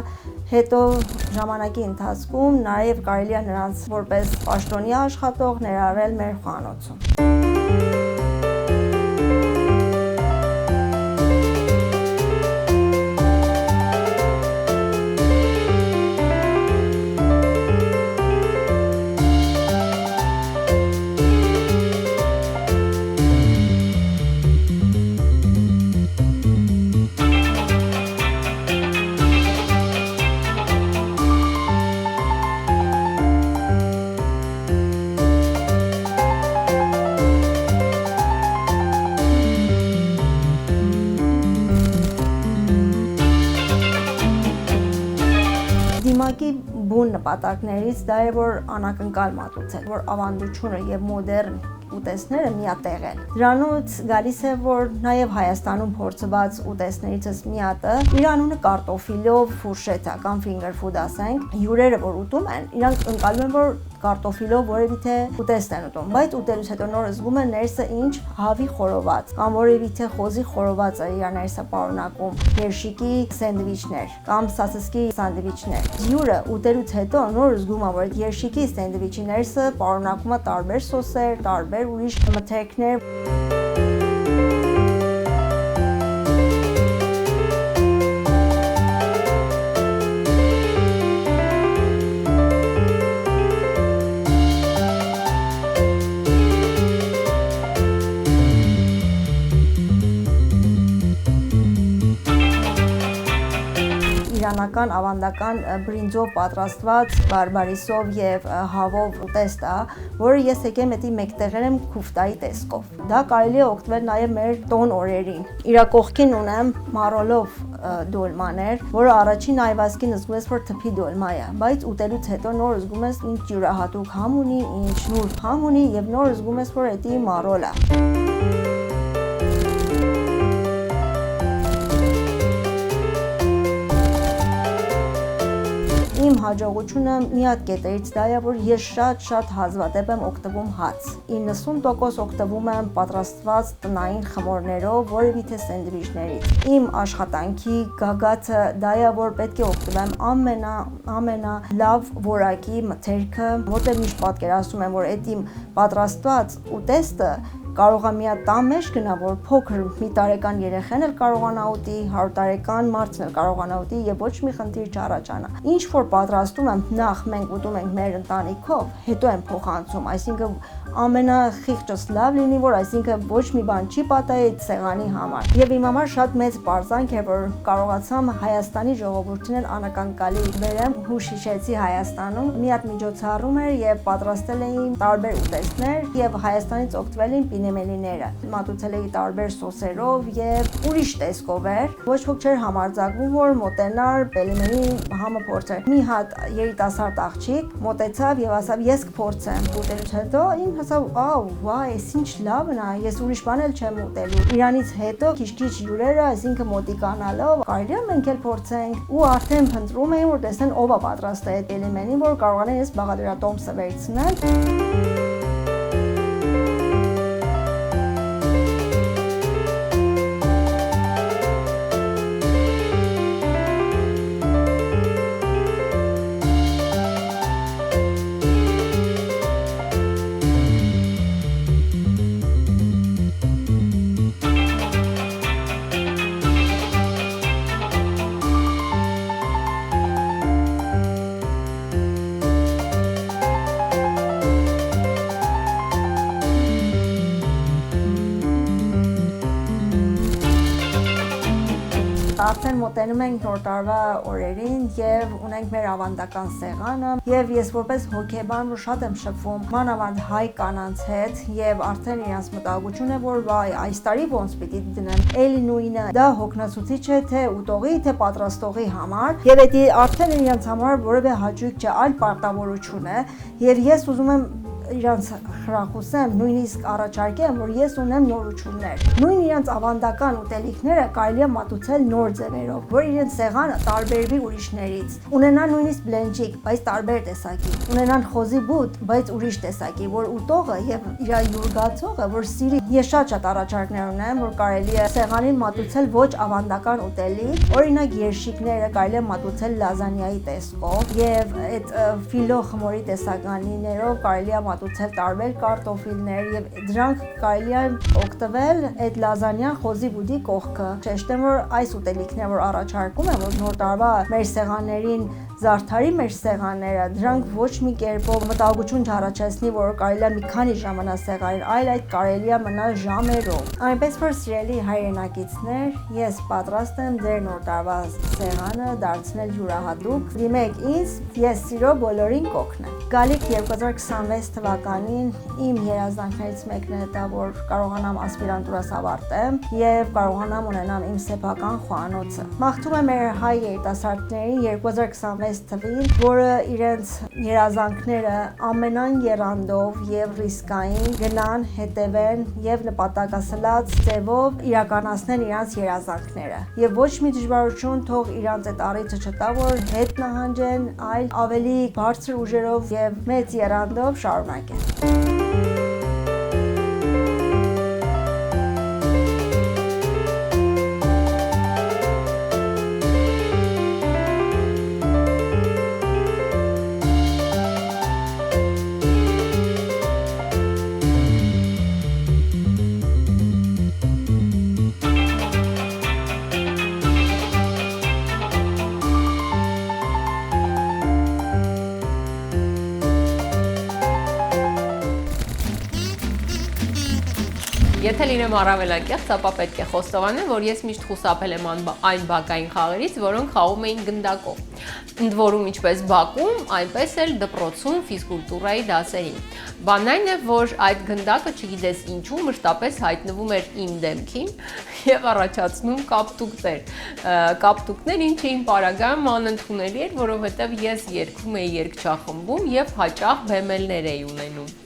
հետո ժամանակի ընթացքում նաև կարելի է նրանց որպես պաշտոնյա աշխատող ներառել մեր խոհանոցում։ Դիմակի բուն նպատակներից դա է, որ անակնկալ մատուցել, որ ավանդությունը եւ մոդեռն ուտեստները միատեղեն։ Դրանից գալիս է, որ նաև Հայաստանում փորձված ուտեստներից մի հատը իր անունը կարտոֆիլով ֆուրշետ է կամ finger food ասենք, հյուրերը որ ուտում են, իրանք ընկալում են, որ կարտոֆիլով որևիթե ուտեստ են ուտում, բայց ուտելուց հետո նոր զգում են ներսը ինչ հավի խորոված կամ որևիթե խոզի խորովածը իր ներսը պարունակում, երշիկի սենդվիչներ կամ սասսկի սանդվիչներ։ Ջուրը ուտելուց հետո նոր զգում է, որ այդ երշիկի սենդվիչի ներսը պարունակում է տարբեր սոսեր, տարբեր ուրիշ մթերքներ։ Իրանական ավանդական բրինձով պատրաստված բարբարիսով եւ հավով ուտեստ է, որը ես եկեմ էդի մեկտեղել եմ քուֆտայի տեսքով։ Դա կարելի է օգտվել նաեւ մեր տոն օրերին։ Իրա կողքին ունեմ մարոլով դոլմաներ, որը առաջին այվազքին զգում ես, որ թփի դոլմա է, բայց ուտելուց հետո նոր զգում ես ինչ յուրահատուկ համ ունի, ինչ նուրբ համ ունի եւ նոր զգում ես, որ էդի մարոլ է։ Իմ հաջողությունը մի հատ կետերից դա է, որ ես շատ հազվադեպ եմ օգտվում հաց։ 90% օգտվում եմ պատրաստված տնային խմորներով, որևիթե սենդվիչներից։ Իմ աշխատանքի գագաթը դա է, որ պետք է օգտվեմ ամենալավ որակի մթերքը, որտեղ միշտ պատկերացնում եմ, որ այդ իմ պատրաստված ուտեստը կարող է միա տան մեջ գնա, որ փոքր մի տարեկան երեխան էլ կարողանա ուտի, 100 տարեկան մարդն էլ կարողանա ուտի եւ ոչ մի խնդիր չառաջանա։ Ինչ որ պատրաստում եմ, նախ մենք ուտում ենք մեր ընտանիքով, հետո են փոխանցում, այսինքն ամենախիղճս լավ լինի, որ այսինքն ոչ մի բան չի պատահի այդ սեղանի համար։ Եվ իմ համար շատ մեծ պարզանք է, որ կարողացամ Հայաստանի ժողովրդին էլ անակնկալի բերեմ, հուշ հիշեցի Հայաստանում։ Մի հատ միջոցառում էր եւ պատրաստել էին տարբեր ուտեստներ եւ Հայաստանից օգտվել էին պինեմելիները։ Մատուցել էի տարբեր սոսերով եւ ուրիշ տեսքով էր։ Ոչ ոք չէր համարձակվում, որ մոտենար պելիմենի համը փորձեր։ Մի հատ երիտասարդ աղջիկ մոտեցավ եւ ասավ՝ ես կփորձեմ։ Ուտելուց հետո ինձ ասավ՝ վայ, էս ինչ լավն է, ես ուրիշ բան էլ չեմ ուտելու։ Իրանից հետո քիչ յուրերը, այսինքն մոտիկանալով, կարելի է մենք էլ փորձենք ու արդեն փնտրում էին, որ տեսնեն ով է պատրաստել այդ պելիմենին, որ կարողանան ես բաղադրատոմսը վերցնել։ Արդեն մոտենում ենք նոր տարվա օրերին եւ ունենք մեր ավանդական սեղանը եւ ես որպես հոգեբան շատ եմ շփվում մանավանդ հայ կանանց հետ եւ արդեն իրենց մտահոգություն է, որ վայ, այս տարի ոնց պիտի դնեմ էլի նույնը, դա հոգնածուցիչ է թե ուտողի, թե պատրաստողի համար եւ դա արդեն իրենց համար որևէ հաճույք չէ, այլ պարտավորություն է եւ ես ուզում եմ իրանց խրախուսեմ, նույնիսկ առաջարկեմ, որ ես ունեմ նորություններ։ Նույն իրանց ավանդական ուտելիքները կարելի է մատուցել նոր ձևերով, որ իրենց սեղանը տարբերվի ուրիշներից։ Ունենան նույնիսկ բլենջիկ, բայց տարբեր տեսակի։ Ունենան խոզի բութ, բայց ուրիշ տեսակի, որ ուտողը եւ իր յուրգացողը, որ սիրի։ Ես շատ առաջարկներ ունեմ, որ կարելի է սեղանին մատուցել ոչ ավանդական ուտելիք, օրինակ երշիկները կարելի է մատուցել լազանիայի տեսքով եւ այդ ֆիլո խմորի տեսականիներով կարելի է մատուցել տարբեր կարտոֆիլներ եւ դրանք կարելի է օգտվել այդ լազանյան խոզի բուդի կողքը։ Շեշտեմ, որ այս ուտելիքները, որ առաջարկում եմ, որ նոր տարվա մեր սեղաններին զարդարի մեր սեղանները, դրանք ոչ մի կերպով մտահոգություն չառաջացնի, որ կարելի է մի քանի ժամ մնա սեղանին, այլ այդ կարելի է մնալ ժամերով։ Այնպես որ սիրելի հայրենակիցներ, ես պատրաստ եմ ձեր նոր տարվա սեղանը դարձնել յուրահատուկ։ Դիմեք ինձ, ես սիրո բոլորին կօգնեմ։ Գալիք 2026 թվականին իմ երազանքներից մեկն է դա, որ կարողանամ ասպիրանտուրաս ավարտեմ եւ կարողանամ ունենամ իմ սեփական խոհանոցը։ Մաղթում եմ մեր հայ երիտասարդներին 2026 մեծ թվին, որը իրենց երազանքները ամենայն եռանդով եւ ռիսկային գնան, հետևեն եւ նպատակասլաց ձևով իրականացնեն իրենց երազանքները։ Եվ ոչ մի դժվարություն թող իրանց այդ առիթը չտա, որ հետ նահանջեն, այլ ավելի բարձր ուժերով եւ մեծ եռանդով շարունակեն։ Եթե լինեմ առավելակեղծ, ապա պետք է խոստովանեմ, որ ես միշտ խուսափել եմ այն բակային խաղերից, որոնք խաղում էին գնդակով։ Ընդ որում ինչպես բակում, այնպես էլ դպրոցում ֆիզկուլտուրայի դասերին։ Բանն այն է, որ այդ գնդակը չգիտես ինչու մշտապես հայտնվում էր իմ դեմքին եւ առաջացնում կապտուկներ։ Կապտուկներ ինչին պարագայում անընդունելի էր, որովհետեւ ես երգում էի երգչախմբում եւ հաճախ բեմելներ էի ունենում։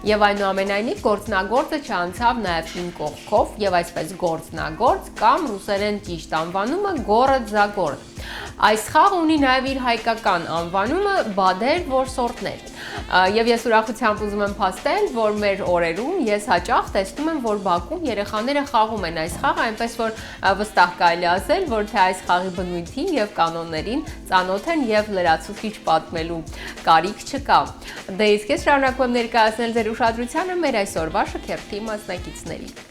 Եվ այնուամենայնիվ գործնագործը չանցավ նաև իմ կողքով եւ այսպես գործնագործ կամ ռուսերեն ճիշտ անվանումը գորը-ձագորդ։ Այս խաղը ունի նաև իր հայկական անվանումը բադեր որսորդներ։ Եվ ես ուրախությամբ ուզում եմ փաստել, որ մեր օրերում ես հաճախ տեսնում եմ, որ Բաքվում երեխաները խաղում են այս խաղը, այնպես որ վստահ կարելի ասել, որ թե այս խաղի բնույթին եւ կանոններին ծանոթ են եւ լրացուցիչ պատմելու կարիք չկա։ Դե իսկ ես շարունակում եմ ներկայացնել ձեր ուշադրությանը մեր այսօրվա շքերթի մասնակիցներին։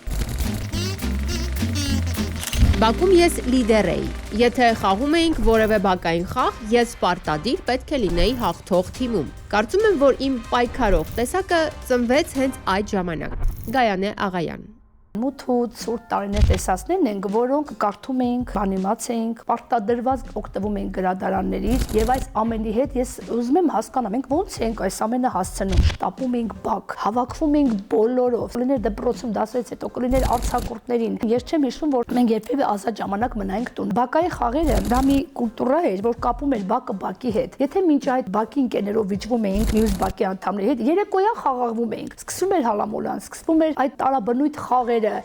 Բաքում ես լիդեր էի։ Եթե խաղում էինք որևէ բակային խաղ, ես պարտադիր պետք է լինեի հաղթող թիմում։ Կարծում եմ, որ իմ պայքարող տեսակը ծնվեց հենց այդ ժամանակ։ Գայանե Աղայան։ Մութ ու ցուրտ տարիներ տեսածներն ենք, որոնք կարդում էինք, անիմացիա էինք, պարտադրված օգտվում էինք գրադարաններից եւ այս ամենի հետ ես ուզում եմ հասկանամ, մենք ո՞նց ենք այս ամենը հասցնում։ Շտապում էինք բակ, հավաքվում էինք բոլորով, կլիներ դպրոցում դասերից հետո, կլիներ արձակուրդներին։ Ես չեմ հիշում, որ մենք երբևէ ազատ ժամանակ մնայինք տուն։ Բակային խաղերը դա մի կուլտուրա էր, որ կապում էր բակը բակի հետ։ Եթե մինչ այդ բակի ընկերներով վիճվում էինք մյուս բակի անդամների հետ, երեկոյան խաղաղվում էինք։ Սկսվում էր հալամոլան, սկսվում էր այդ տարաբնույթ խաղերը։ Եթե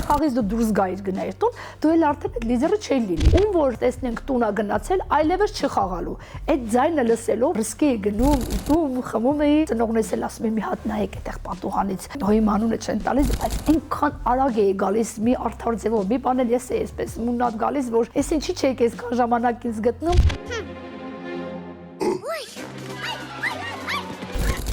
խաղից դու դուրս գայիր գնայիր տուն, դու էլ արդեն այդ լիդերը չէի լինի։ Ում որ տեսնենք տունա գնացել, այլևս չխաղալու։ Այդ ձայնը լսելով ռիսկի էի գնում, ու խմում էի, ծնողներս էլ ասում էին մի հատ նայեք այդտեղ պատուհանից, հոյի անունը չեն տալիս, բայց այնքան արագ էի գալիս մի արդար ձևով, մի բան էլ ես էի այսպես մունատ գալիս, որ ես ինչի՞ չէի այսքան ժամանակ ինձ գտնում։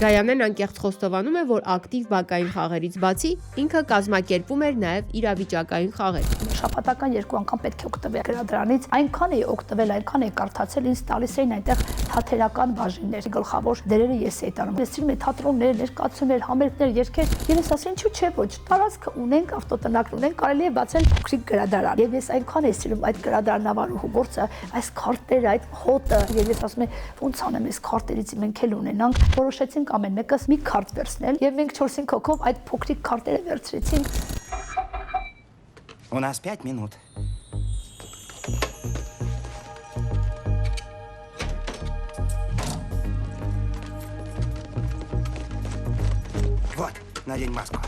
Գայանեն անկեղծ խոստովանում է, որ ակտիվ բակային խաղերից բացի ինքը կազմակերպում էր նաև իրավիճակային խաղեր։ Շաբաթական 2 անգամ պետք է օգտվել գրադարանից, այնքան էի օգտվել, այնքան էի կարդացել, ինձ տալիս էին այնտեղ թատերական բաժիններ, գլխավոր դերերը ես էի տանում։ Ես սիրում էի թատրոններ, ներկայացումներ, համերգներ, երգեր, եւ ես ասեցի ինչու՞ չէ, ոչ, տարածքը ունենք, ավտոտնակ ունենք, կարելի է բացել փոքրիկ գրադարան։ Եվ ես այնքան էի սիրում այդ գրադարանավարուհու գործը, այս քարտերը, այդ հոտը, եւ ես ասում եմ, ո՞նց անեմ այս քարտերից մենք էլ ունենանք, որոշեցինք ամեն մեկս մի քարտ վերցնել եւ մենք 4-5 հոգով այդ փոքրիկ քարտերը վերցրեցինք։ У нас 5 минут. Вот, надень маску.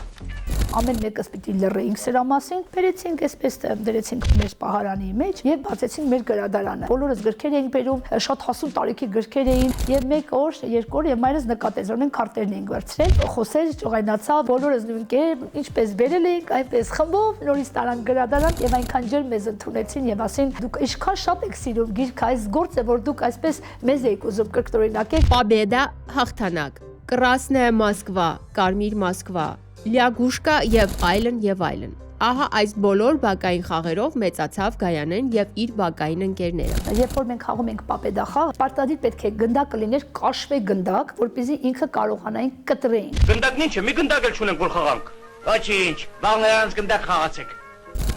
Ամեն մեկս պիտի լռեինք սրա մասին, բերեցինք այսպես դրեցինք մեր պահարանի մեջ եւ բացեցինք մեր գրադարանը։ Բոլորս գրքեր էինք բերում, շատ հասուն տարիքի գրքեր էին եւ մեկ օր, երկու օր եւ մայրս նկատեց, որ մենք քարտերն էինք վերցրել, խոսեց, ճողայնացավ, բոլորս նույնքեր ինչպես բերել էինք, այնպես խմբով նորից տարանք գրադարան եւ այնքան ջեր մեզ ընդունեցին եւ ասին դուք ինչքան շատ եք սիրում գիրքը, այս գործը, որ դուք այսպես մեզ եք ուզում կրկնօրինակել։ Победа հաղթանակ, Красная Москва, Կարմիր Մոսկվա, Լյագուշկա եւ այլն եւ այլն։ Ահա այս բոլոր բակային խաղերով մեծացավ Գայանեն եւ իր բակային ընկերները։ Երբ որ մենք խաղում ենք պապեդա խաղ, պարտադիր պետք է գնդակը լիներ կաշվե գնդակ, որպեսզի ինքը կարողանային կտրեին։ Գնդակն ինչ է, մի գնդակ էլ չունենք որ խաղանք։ Ոչինչ, բաղներանց գնդակ խաղացեք։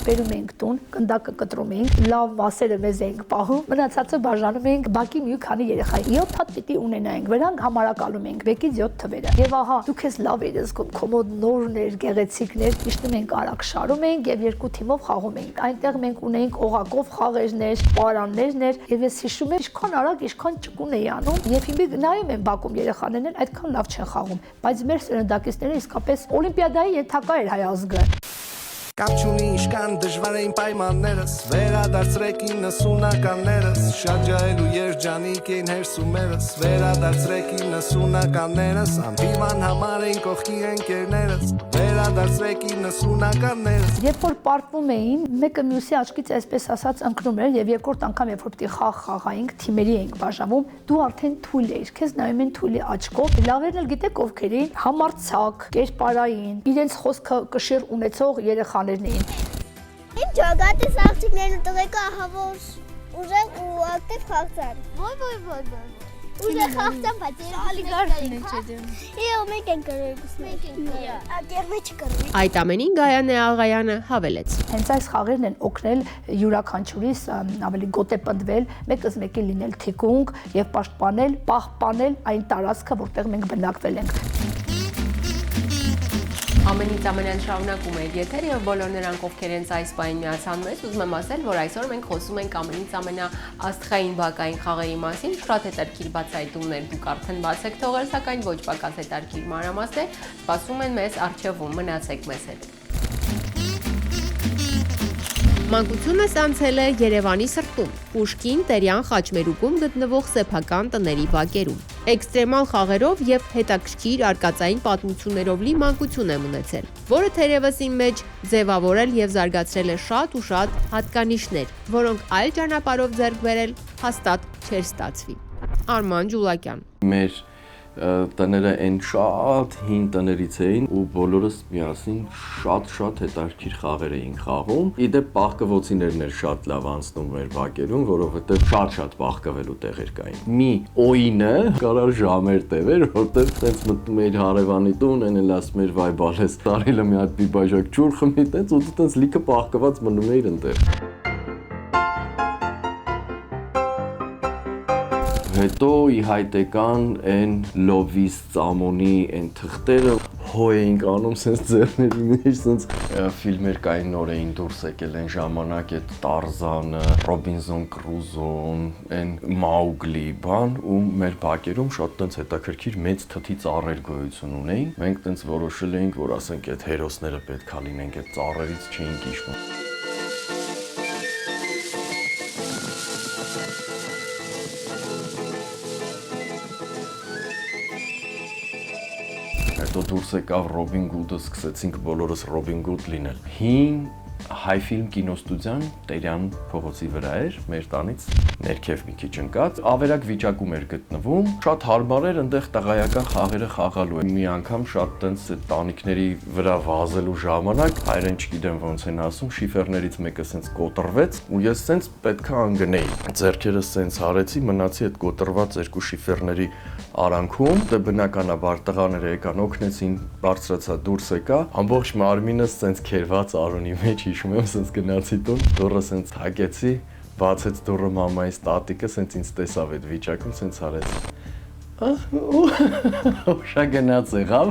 բերում էինք տուն, գնդակը կտրում էինք, լավ մասերը մեզ էինք պահում, մնացածը բաժանում էինք բակի մի քանի երեխայի։ 7 հատ պիտի ունենայինք, վրանք համարակալում էինք 1-ից 7 թվերը։ Եվ ահա դուք ես լավ եք զգում, կոմոդ նորներ, գեղեցիկներ, իջնում ենք արագ շարում էինք եւ երկու թիմով խաղում էինք։ Այնտեղ մենք ունեինք օղակով խաղերներ, պարաններներ եւ ես հիշում եմ ինչքան արագ, ինչքան ճկուն էի անում եւ հիմա նայում եմ բակում երեխաներն այդքան լավ չեն խաղում, բայց մեր սերնդակիցները իսկապես օլիմպիադայի ենթակա էր հայ ազգը։ Կապ չունի ինչքան դժվար էին պայմաններս, վերադարձրեք 90-ականներս, շատ ջահել ու երջանիկ էին հերսումերս, վերադարձրեք 90-ականներս, անպիման համար էին կողքի ընկերներս, վերադարձրեք 90-ականներս։ Երբ որ պարտվում էին, մեկը մյուսի աչքից այսպես ասած ընկնում էր եւ երկրորդ անգամ երբ որ պիտի խաղայինք, թիմերի էինք բաժանում, դու արդեն թույլ էիր, քեզ նայում են թույլի աչքով, լավերն էլ գիտեք ովքեր էին, համարձակ, կերպարային, իրենց խոսքը կշիռ ունեցող երեխաներն էին։ Իմ ջոգատես աղջիկներն ու տղեկը ահա որ ուժեղ ու ակտիվ խաղացան։ Ոյ։ Ուժեղ խաղացան, բայց Ալիգարդն է չդեմ։ Եո մեկ են կրել։ Ակերնը չկրվի։ Այդ ամենին Գայանե Աղայանը հավելեց. Հենց այս խաղերն են օգնել յուրաքանչյուրիս ավելի գոտե պնդվել, մեկս մեկի լինել թիկունք եւ պաշտպանել, պահպանել այն տարածքը, որտեղ մենք բնակվել ենք։ Ամենից ամենան շարունակում է եթերը եւ բոլոր նրանք, ովքեր հենց այս պահին միացան մեզ, ուզում եմ ասել, որ այսօր մենք խոսում ենք ամենից ամենաաստղային բակային խաղերի մասին, շատ հետաքրքիր բացահայտումներ դուք արդեն բաց եք թողել, սակայն ոչ պակաս հետաքրքիր մանրամասներ սպասում են մեզ առջևում, մնացեք մեզ հետ։ Մանկությունս անցել է Երևանի սրտում, Պուշկին Տերյան խաչմերուկում գտնվող սեփական տների բակերում։ Էքստրեմալ խաղերով եւ հետաքրքիր արկածային պատմություններով լի մանկություն եմ ունեցել, որը թերևս իմ մեջ ձևավորել եւ զարգացրել է շատ ու շատ հատկանիշներ, որոնք այլ ճանապարհով ձեռք բերել հաստատ չէր ստացվի։ Արման Ջուլակյան։ Մեր տները այն շատ հին տներից էին ու բոլորս միասին շատ հետաքրքիր խաղեր էին խաղում։ Իդեպ պահկվոցիներն էր շատ լավ անցնում մեր բակերում, որովհետև շատ պահկվելու տեղեր կային։ Մի օինը կարար ժամեր տևեր, որտեղ տենց մտնում էր հարևանի տուն, այն էլ ասում էր վայ բալես, տարիլը մի հատ բաժակ ջուր խմի, տենց ու տենց լիքը պահկված մնում էր ընտեղ։ Հետո ի հայտ եկան այն լովիս ծամոնի այն թղթերը հո էինք անում սենց ձեռների մեջ, սենց ֆիլմեր կային նոր էին դուրս եկել այն ժամանակ, այդ Տարզանը, Ռոբինզոն Կրուզոն, այն Մաուգլի բան ու մեր բակերում շատ տենց հետաքրքիր մեծ թթի ծառեր գոյություն ունեին։ Մենք տենց որոշել էինք, որ ասենք այդ հերոսները պետքա լինենք, այդ ծառերից չէինք իշխում։ Հետո դուրս եկավ Ռոբին Գուդը, սկսեցինք բոլորս Ռոբին Գուդ լինել։ Հին հայ ֆիլմ կինոստուդիան Տերյան փողոցի վրա էր, մեր տանից ներքև մի քիչ ընկած, ավերակ վիճակում էր գտնվում, շատ հարմար էր այնտեղ տղայական խաղերը խաղալու։ Մի անգամ շատ տենց այդ տանիքների վրա վազելու ժամանակ, հայերեն չգիտեմ ոնց են ասում, շիֆերներից մեկը սենց կոտրվեց ու ես սենց պետքա անգնեի։ Ձեռքերս սենց հարեցի, մնացի այդ կոտրված երկու շիֆերների արանքում, դե բնականաբար տղաները եկան, օգնեցին, բարձրացա դուրս եկա, ամբողջ մարմինս սենց քերված արունի մեջ հիշում եմ, սենց գնացի տուն, դուռը սենց հագեցի, բացեց դուռը մամայիս տատիկը, սենց ինձ տեսավ այդ վիճակում, սենց արեց։ Ուշա գնաց եղավ,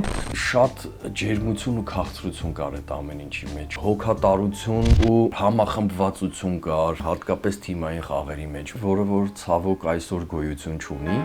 շատ ջերմություն ու քաղցրություն կար այդ ամեն ինչի մեջ, հոգատարություն ու համախմբվածություն կար, հատկապես թիմային խաղերի մեջ, որը որ ցավոք այսօր գոյություն չունի։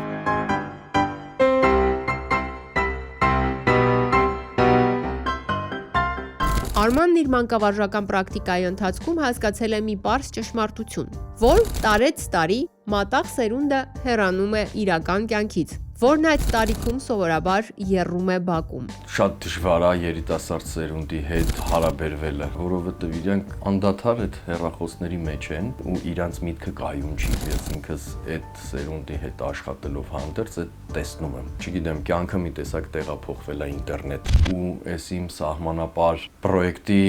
Արմանն իր մանկավարժական պրակտիկայի ընթացքում հասկացել է մի պարզ ճշմարտություն, որ տարեց տարի մատաղ սերունդը հեռանում է իրական կյանքից, որն այդ տարիքում սովորաբար եռում է բակում։ Շատ դժվար է երիտասարդ սերունդի հետ հարաբերվելը, որովհետև իրանք անդադար այդ հեռախոսների մեջ են ու իրանց միտքը կայուն չի։ Ես ինքս այդ սերունդի հետ աշխատելով հանդերձ այդ տեսնում եմ։ Չգիտեմ, կյանքը մի տեսակ տեղափոխվել է ինտերնետ ու այս իմ սահմանապար պրոյեկտի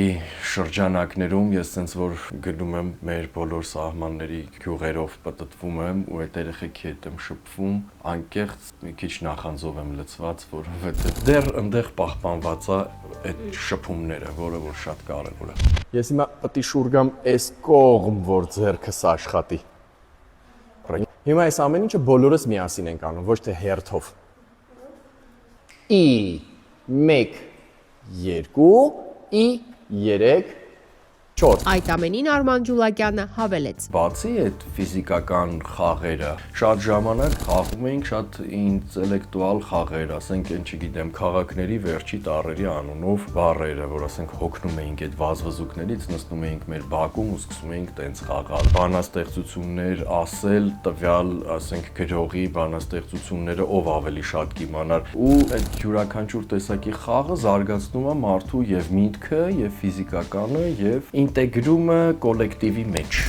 շրջանակներում ես sense որ գնում եմ մեր բոլոր սահմանների գյուղերով պատտվում եմ ու այդ երեխեքի հետ եմ շփվում, անկեղծ մի քիչ նախանձով եմ լցված, որովհետև դեռ այնտեղ պահպանված է այդ շփումները, որը որ շատ կարևոր է։ Ես հիմա պետք է շուր գամ այս կողմ, որ ձեռքս աշխատի։ Հիմա այս ամեն ինչը բոլորս միասին ենք անում, ոչ թե հերթով։ 1 2 3 4 Այդ ամենին Արման Ջուլակյանը հավելեց. Բացի այդ ֆիզիկական խաղերը, շատ ժամանակ խաղում էինք շատ ինտելեկտուալ խաղեր, ասենք, չգիտեմ, քաղաքների վերջի տառերի անունով բառերը, որ ասենք հոգնում էինք այդ վազվզուկներից, նստում էինք մեր բակում ու սկսում էինք տենց խաղալ։ Բանաստեղծություններ ասել, տվյալ, ասենք, գրողի բանաստեղծությունները ով ավելի շատ կիմանար։ Ու այդ յուրաքանչյուր տեսակի խաղը զարգացնում է մարդու եւ միտքը, եւ ֆիզիկականը, եւ ինտեգրումը կոլեկտիվի մեջ։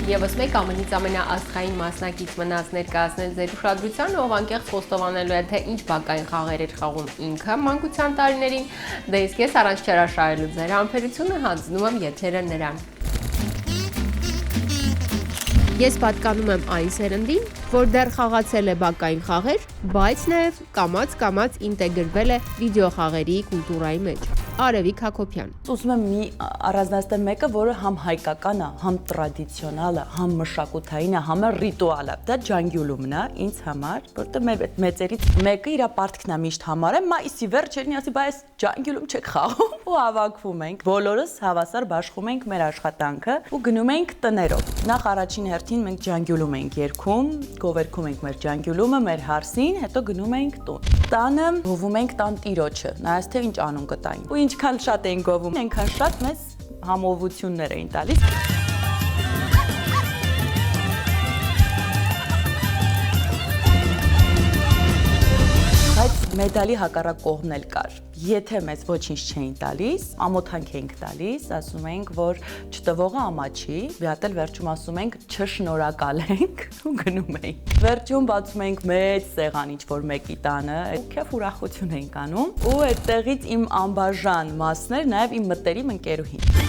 Եվս մեկ ամենից ամենաաստղային մասնակից մնաց ներկայացնել ձեր ուշադրությանը, ով անկեղծ խոստովանել է, թե ինչ բակային խաղեր էր խաղում ինքը մանկության տարիներին, դե իսկ ես առանց չհրաշալու ձեր համբերությունը հանձնում եմ եթերը նրան։ Ես պատկանում եմ այն սերնդին, որ դեռ խաղացել է բակային խաղեր, բայց նաև կամաց-կամաց ինտեգրվել է վիդեոխաղերի կուլտուրայի մեջ։ Արևիկ Հակոբյան։ Ուզում եմ մի առանձնացնել մեկը, որը համ հայկական է, համ տրադիցիոնալ է, համ մշակութային է, համ ռիտուալ է։ Դա ջանգյուլումն է ինձ համար, որտեղ մեծերից մեկը իր պարտքն է միշտ համարեմ, մայիսի վերջերին ասի, բայց ջանգյուլում չեք խաղում ու հավաքվում ենք։ Բոլորս հավասար բաշխում ենք մեր աշխատանքը ու գնում ենք տներով։ Նախ առաջին հերթին մենք ջանգյուլում ենք երգում, գովերգում ենք մեր ջանգյուլումը, մեր հարսին, հետո գնում ենք տուն։ Տանը գովում ենք տան տիրոջը, նայած թե ինչ անուն կտային։ Ու ինչքան շատ էին գովում, այնքան շատ մեզ համովություններ էին տալիս։ Բայց մեդալի հակառակ կողմն էլ կար։ Եթե մեզ ոչինչ չէին տալիս, ամոթանք էինք տալիս, ասում ենք, որ չտվողը ամաչի, մի հատ էլ վերջում ասում ենք չշնորհակալ ենք ու գնում ենք։ Վերջում բացում ենք մեծ սեղան ինչ-որ մեկի տանը, քեֆ ուրախություն էինք անում, ու այդտեղից իմ անբաժան մասն էր նաև իմ մտերիմ ընկերուհին։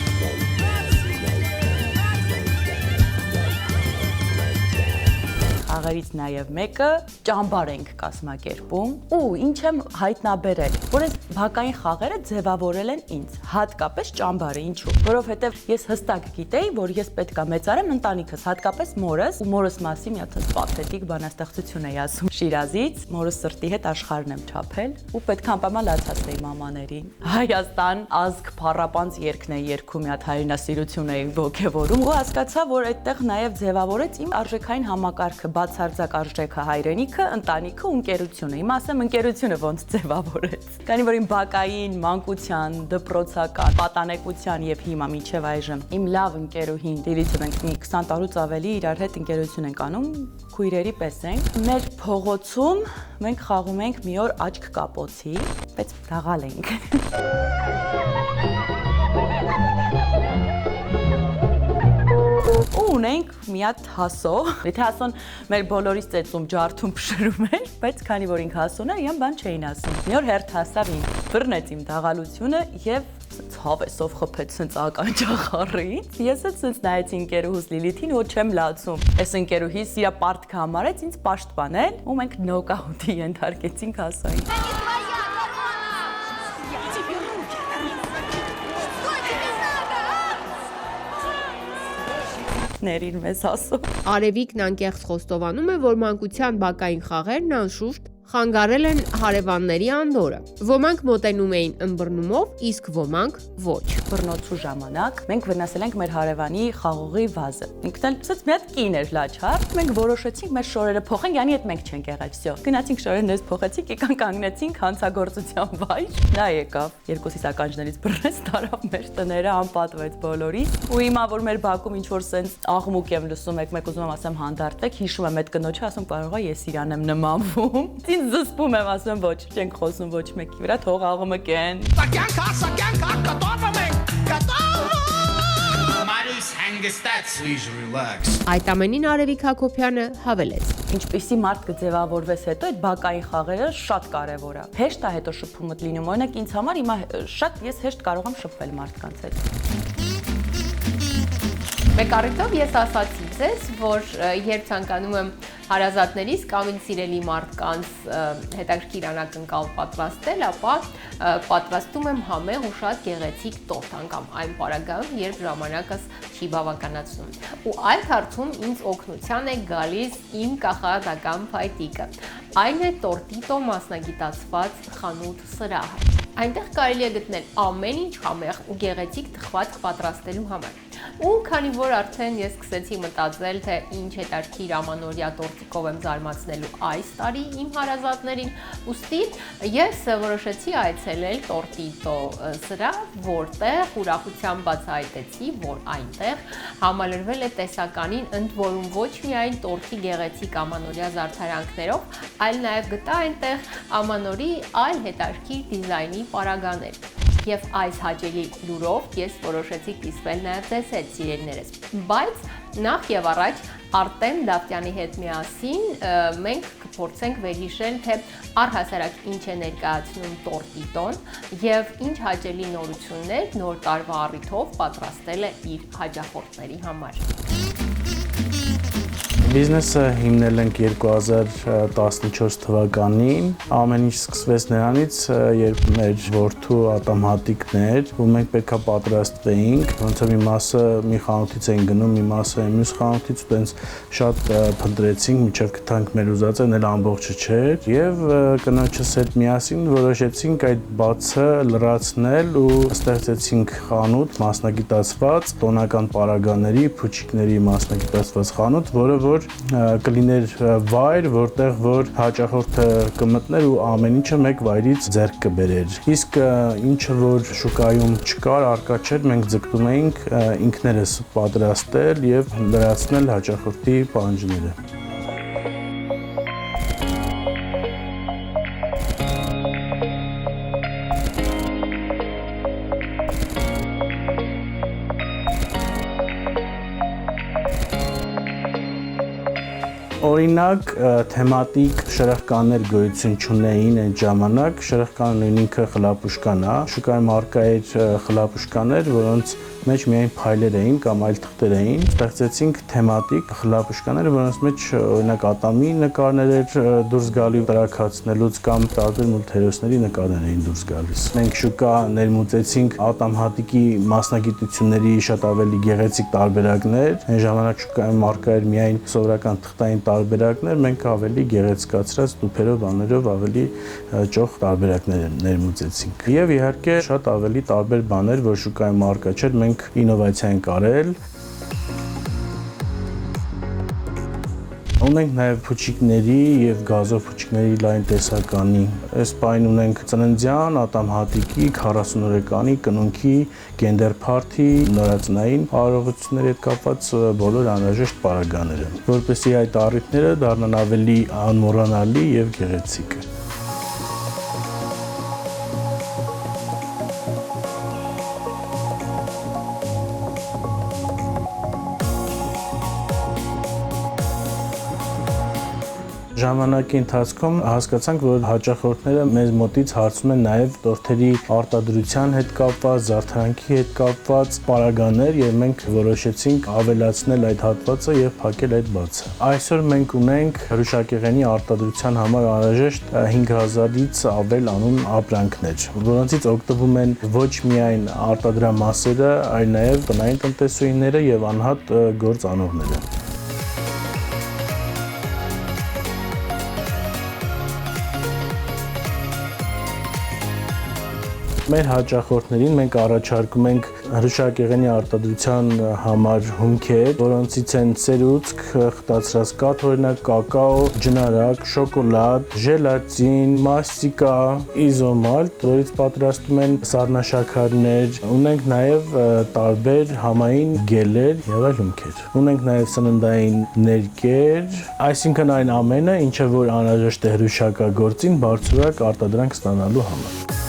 Խաղերից նաև մեկը ճամբար ենք կազմակերպում ու ինչ եմ հայտնաբերել, որ այս բակային խաղերը ձևավորել են ինձ, հատկապես ճամբարը, ինչու, որովհետև ես հստակ գիտեի, որ ես պետք է մեծարեմ ընտանիքս, հատկապես մորս, ու մորս մասի մի հատ պաթետիկ բանաստեղծություն էի ասում Շիրազից, մորս սրտի հետ աշխարհն եմ չափել ու պետք է անպայման լացացնեի մամաներին։ Հայաստան ազգ փառապանց երգն է երգում, մի հատ հայրենասիրություն էի ոգևորում ու հասկացա, որ այդտեղ նաև ձևավորեց իմ արժեքային համակարգը, բացարձակ արժեքը հայրենիքը, ընտանիքը ու ընկերությունը։ Հիմա ասեմ ընկերությունը ոնց ձևավորեց։ Քանի որ իմ բակային, մանկության, դպրոցական, պատանեկության եւ հիմա մինչեւ այժմ իմ լավ ընկերուհին Դիլիթը մենք մի 20 տարուց ավելի իրար հետ ընկերություն ենք անում, քույրերի պես ենք։ Մեր փողոցում մենք խաղում ենք մի օր աչք կապոցի, բայց դաղալ ենք։ Ու ունենք մի հատ հասո, եթե հասոն մեր բոլորիս ծեծում ջարդում փշրում էր, բայց քանի որ ինքը հասոն էր, իմ բան չէին ասում։ Մի օր հերթ հասավ ինձ, բռնեց իմ դաղալությունը եւ ցավեսով խփեց սենց ականջախառից։ Ես էլ սենց նայեցի ընկերուհուս Լիլիթին, որ չեմ լացում։ Այս ընկերուհիս իր պարտքը համարեց ինձ պաշտպանել, ու մենք նոկաուտի ենթարկեցինք հասոին։ Ներիր մեզ ասում։ Արևիկն անկեղծ խոստովանում է, որ մանկության բակային խաղերն անշուշտ խանգարել են հարևանների անդորը։ Ոմանք մոտենում էին ըմբռնումով, իսկ ոմանք ոչ։ Բռնոցու ժամանակ մենք վնասել ենք մեր հարևանի խաղողի վազը։ Ինքն էլ ասաց մի հատ կին էր լաչար։ Մենք որոշեցինք մեր շորերը փոխենք, յանի հետ մենք չենք եղել, վсё։ Գնացինք շորերներս փոխեցինք, եկան կանգնեցինք հանցագործության վայր։ Նա եկավ, երկուսիս ականջներից բռնեց, տարավ մեր տները, անպատվեց բոլորից։ Ու հիմա որ մեր բակում ինչ որ սենց աղմուկ եմ լսում, մեկ ուզում եմ ասեմ հանդարտվեք, հիշում եմ այդ կնոջը, ասում կարող է ես իրան եմ նմանվում։ Զսպում եմ, ասում ոչ, չենք խոսում ոչ մեկի վրա, թող աղմը կեն։ Սակյանքա, կտորվում ենք, կտորվում։ Մարիս հանգստած, please relax։ Այդ ամենին Արևիկ Հակոբյանը հավելեց. Ինչպիսի մարդ կձևավորվես հետո, այդ բակային խաղերը շատ կարևոր է։ Հեշտ է հետո շփումդ լինում, օրինակ ինձ համար հիմա շատ ես հեշտ կարող եմ շփվել մարդկանց հետ։ Մեկ առիթով ես ասացի ձեզ, որ երբ ցանկանում եմ հարազատներիս կամ ինձ սիրելի մարդկանց հետաքրքիր անակնկալ պատրաստել, ապա պատրաստում եմ համեղ ու շատ գեղեցիկ տորտ անգամ այն պարագայում, երբ ժամանակս չի բավականացնում։ Ու այդ հարցում ինձ օգնության է գալիս իմ կախարդական փայտիկը։ Այն է Tortito մասնագիտացված խանութ սրահը։ Այնտեղ կարելի է գտնել ամեն ինչ համեղ ու գեղեցիկ թխված պատրաստելու համար։ Ու քանի որ արդեն ես սկսեցի մտածել, թե ինչ հետաքրքիր ամանորյա տորտիկով եմ զարմացնելու այս տարի իմ հարազատներին, ուստի ես որոշեցի այցելել Tortito սրահ, որտեղ ուրախությամբ բացահայտեցի, որ այնտեղ համալրվել է տեսականին ընդ որում ոչ միայն տորտի գեղեցիկ ամանորյա զարդարանքներով, այլ նաև գտա այնտեղ ամանորի այլ հետաքրքիր դիզայնի պարագաներ։ Եվ այս հաճելի լուրով ես որոշեցի կիսվել նաև ձեզ հետ, սիրելիներս։ Բայց նախ եւ առաջ Արտեմ Դավթյանի հետ միասին մենք կփորձենք վերհիշել, թե առհասարակ ինչ է ներկայացնում Tortito-ն եւ ինչ հաճելի նորություններ նոր տարվա առիթով պատրաստել է իր հաճախորդների համար։ Բիզնեսը հիմնել ենք 2014 թվականին, ամեն ինչ սկսվեց նրանից, երբ մեր որդու ատամհատիկներ, ու մենք պետքա պատրաստվեինք, ոնց որ մի մասը մի խանութից էին գնում, մի մասը մյուս խանութից, ու տենց շատ փնտրեցինք, մինչև գտանք մեր ուզածը, էլ ամբողջը չէր, եւ կնոջս հետ միասին որոշեցինք այդ բացը լրացնել ու ստեղծեցինք խանութ մասնագիտացված, տոնական պարագաների, փուչիկների մասնագիտացված խանութ, որը կլիներ վայր, որտեղ որ հաճախորդը կմտներ ու ամեն ինչը մեկ վայրից ձեռք կբերեր։ Իսկ ինչը որ շուկայում չկար, արկա չէր, մենք ձգտում էինք ինքներս պատրաստել եւ լրացնել հաճախորդի պահանջները։ Օրինակ, թեմատիկ շրխկաներ գոյություն չունեին այն ժամանակ, շրխկանն ինքը խլապուշկան է, շուկայում առկա էր խլապուշկաներ, որոնց մեջ միայն փայլեր էին կամ այլ թղթեր էին, ստեղծեցինք թեմատիկ խլապուշկաներ, որոնց մեջ օրինակ ատամի նկարներ էր դուրս գալի տրաքացնելուց կամ տարբեր մուլտհերոսների նկարներ էին դուրս գալիս։ Մենք շուկա ներմուծեցինք ատամհատիկի մասնագիտությունների շատ ավելի գեղեցիկ տարբերակներ, այն ժամանակ շուկայում առկա էր միայն սովորական թղթային տարբերակներ, մենք ավելի գեղեցկացրած տուփերով, բաներով ավելի ճոխ տարբերակներ ներմուծեցինք։ Եվ իհարկե շատ ավելի տարբեր բաներ, որ շուկայում առկա չէր, մենք ինովացիա ենք արել։ Ունենք նաև փուչիկների եւ գազով փուչիկների լայն տեսականի։ Այս պայն ունենք ծննդյան, ատամհատիկի, 40 օրեկանի, կնունքի, գենդեր փարթի, նորածնային արարողությունների հետ կապված բոլոր անհրաժեշտ պարագաները, որպեսզի այդ առիթները դառնան ավելի անմոռանալի եւ գեղեցիկ։ Ժամանակի ընթացքում հասկացանք, որ հաճախորդները մեզ մոտից հարցում են նաև տորթերի արտադրության հետ կապված, զարդարանքի հետ կապված պարագաներ, եւ մենք որոշեցինք ավելացնել այդ հատվածը եւ փակել այդ բացը։ Այսօր մենք ունենք հրուշակեղենի արտադրության համար անհրաժեշտ 5000-ից ավել անուն ապրանքներ, որոնցից օգտվում են ոչ միայն արտադրամասերը, այլ նաև տնային տնտեսուհիները եւ անհատ գործանողները։ Մեր հաճախորդներին մենք առաջարկում ենք հրուշակեղենի արտադրության համար հումքեր, որոնցից են սերուցք, խտացրած կաթ, օրինակ կակաո, ջնարակ, շոկոլադ, ժելատին, մաստիկա, իզոմալտ, որից պատրաստում են սառնաշաքարներ։ Ունենք նաև տարբեր համային գելեր եւ այլ հումքեր։ Ունենք նաև սննդային ներկեր, այսինքն այն ամենը, ինչը որ անհրաժեշտ է հրուշակագործին բարձրորակ արտադրանք ստանալու համար։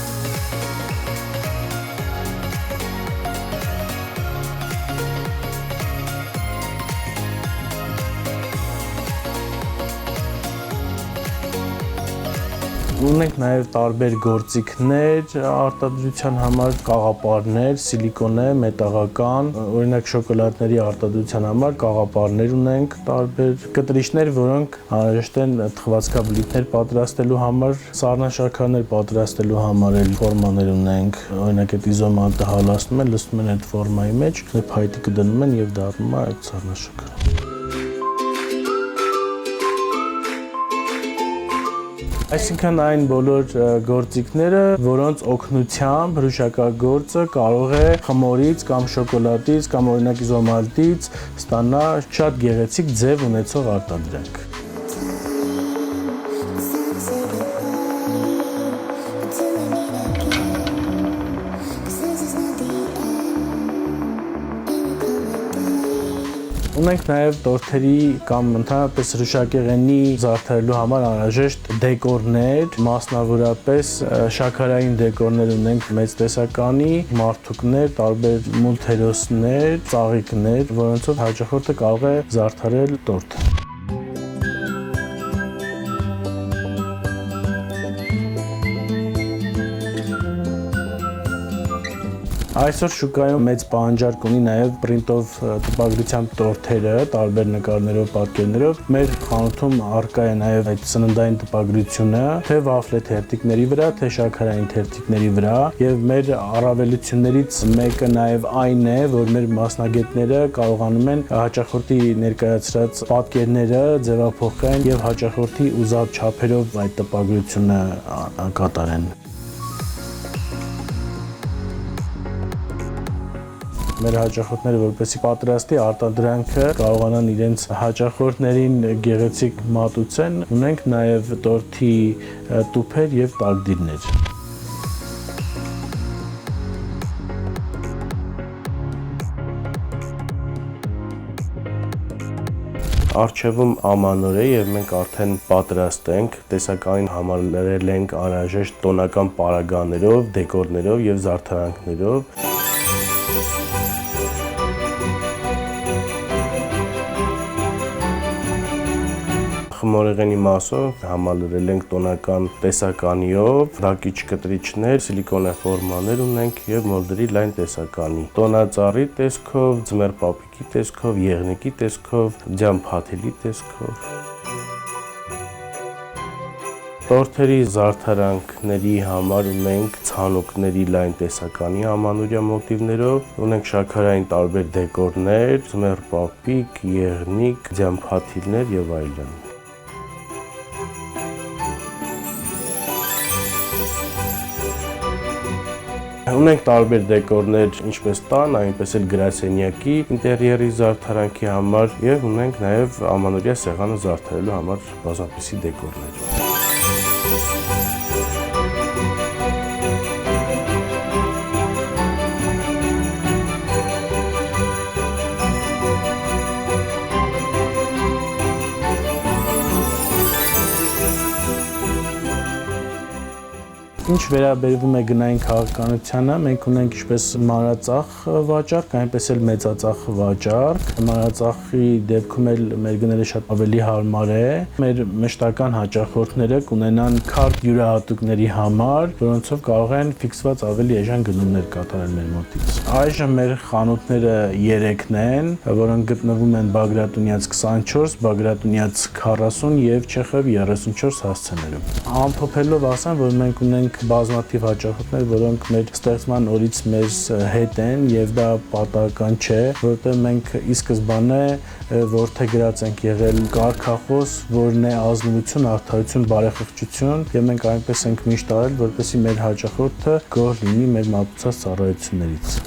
Ունենք նաև տարբեր գործիքներ արտադրության համար, կաղապարներ, սիլիկոնե, մետաղական, օրինակ շոկոլադների արտադրության համար կաղապարներ ունենք, տարբեր կտրիչներ, որոնք անհրաժեշտ են թխվածքաբլիթներ պատրաստելու համար, սառնաշաքարներ պատրաստելու համար էլ ֆորմաներ ունենք, օրինակ այդ իզոմանտը հալացնում են, լցնում են այդ ֆորմայի մեջ, փայտիկը դնում են եւ դառնում է այդ սառնաշաքարը։ Այսինքն այն բոլոր գործիքները, որոնց օգնությամբ հրուշակագործը կարող է խմորից կամ շոկոլադից կամ օրինակ իզոմալտից ստանալ շատ գեղեցիկ ձև ունեցող արտադրանք։ Ունենք նաև տորթերի կամ ընդհանրապես հրուշակեղենի զարդարելու համար անհրաժեշտ դեկորներ, մասնավորապես շաքարային դեկորներ ունենք մեծ տեսականի, մարդուկներ, տարբեր մուլթերոսներ, ծաղիկներ, որոնցով հաճախորդը կարող է զարդարել տորթ։ Այսօր շուկայում մեծ պահանջարկ ունի նաև պրինտով տպագրությամբ տորթերը, տարբեր նկարներով, պատկերներով։ Մեր խանութում առկա է նաև այդ սննդային տպագրությունը, թե վաֆլե թերթիկների վրա, թե շաքարային թերթիկների վրա, եւ մեր առավելություններից մեկը նաև այն է, որ մեր մասնագետները կարողանում են հաճախորդի ներկայացրած պատկերները ձևափոխեն եւ հաճախորդի ուզած չափերով այդ տպագրությունը կատարեն։ Մեր հաճախորդները որպեսզի պատրաստի արտադրանքը կարողանան իրենց հաճախորդներին գեղեցիկ մատուցեն, ունենք նաև տորթի տուփեր եւ տակդիրներ։ Առջևում ամանոր է եւ մենք արդեն պատրաստ ենք, տեսականին համալրել ենք անհրաժեշտ տոնական պարագաներով, դեկորներով եւ զարդարանքներով։ Խմորեղենի մասով համալրել ենք տոնական տեսականիով, դակիչ կտրիչներ, սիլիկոնե ֆորմաներ ունենք եւ մոլդերի լայն տեսականի։ Տոնածառի տեսքով, ձմեռ պապիկի տեսքով, եղնիկի տեսքով, ձյան փաթիլի տեսքով։ Տորթերի զարդարանքների համար ունենք ցանոկների լայն տեսականի ամանորյա մոտիվներով, ունենք շաքարային տարբեր դեկորներ, ձմեռ պապիկ, եղնիկ, ձյան փաթիլներ եւ այլն։ Ունենք տարբեր դեկորներ ինչպես տան, այնպես էլ գրասենյակի, ինտերիերի զարդարանքի համար եւ ունենք նաեւ ամանորյա սեղանը զարդարելու համար բազմապիսի դեկորներ։ Ինչ վերաբերվում է գնային քաղաքականությանը, մենք ունենք ինչպես մանրածախ վաճառք, այնպես էլ մեծածախ վաճառք։ Մանրածախի դեպքում էլ մեր գները շատ ավելի հարմար է։ Մեր մշտական հաճախորդները կունենան քարտ յուրահատուկների համար, որոնցով կարող են ֆիքսված ավելի էժան գնումներ կատարել մեր մոտից։ Այժմ մեր խանութները 3-ն են, որոնք գտնվում են Բագրատունյաց 24, Բագրատունյաց 40 եւ Չեխով 34 հասցեներում։ Ամփոփելով ասեմ, որ մենք ունենք բազմաթիվ հաճախորդներ, որոնք մեր ստեղծման օրից մեզ հետ են եւ դա պատահական չէ, որովհետեւ մենք ի սկզբանե որդեգրած ենք եղել կարգախոս, որն է ազնվություն, արդարություն, բարեխղճություն եւ մենք այնպես ենք միշտ արել, որպեսզի մեր հաճախորդը գոհ լինի մեր մատուցած ծառայություններից։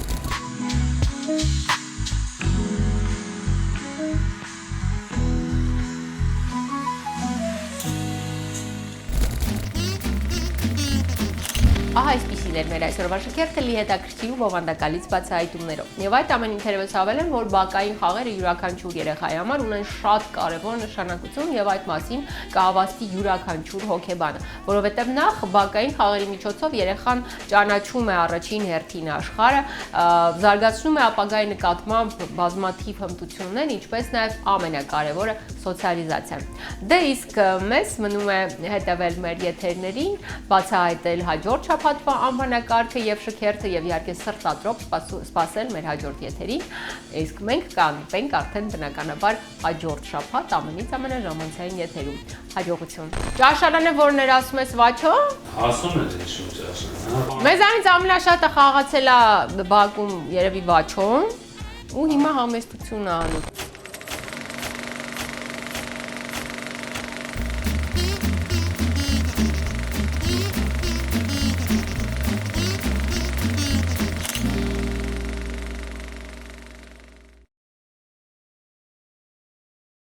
Ահա այսպիսին էր մեր այսօրվա շքերթը լի հետաքրքիր ու բովանդակալից բացահայտումներով։ Եվ այդ ամենին թերևս հավելեմ, որ բակային խաղերը յուրաքանչյուր երեխայի համար ունեն շատ կարևոր նշանակություն եւ այդ մասին կհավաստի յուրաքանչյուր հոգեբանը, որովհետեւ նախ բակային խաղերի միջոցով երեխան ճանաչում է առաջին հերթին աշխարհը, զարգացնում է ապագայի նկատմամբ բազմաթիվ հմտություններ, ինչպես նաեւ ամենակարևորը սոցիալիզացիան։ Դե իսկ մեզ մնում է հետևել մեր եթերներին, բացահայտել հաջորդ շաբաթվա անվանակարգը եւ շքերթը եւ իհարկե սրտատրոփ սպասել մեր հաջորդ եթերին, իսկ մենք կհանդիպենք արդեն բնականաբար հաջորդ շաբաթ ամենից ամենաժամանցային եթերում։ Հաջողություն։ Ճաշարանը որն էր ասում ես Վաչո։ Ասում է դե շուտ ճաշարանը։ Մեզանից ամենաշատը խաղացել է բակում երևի Վաչոն ու հիմա համեստություն անում։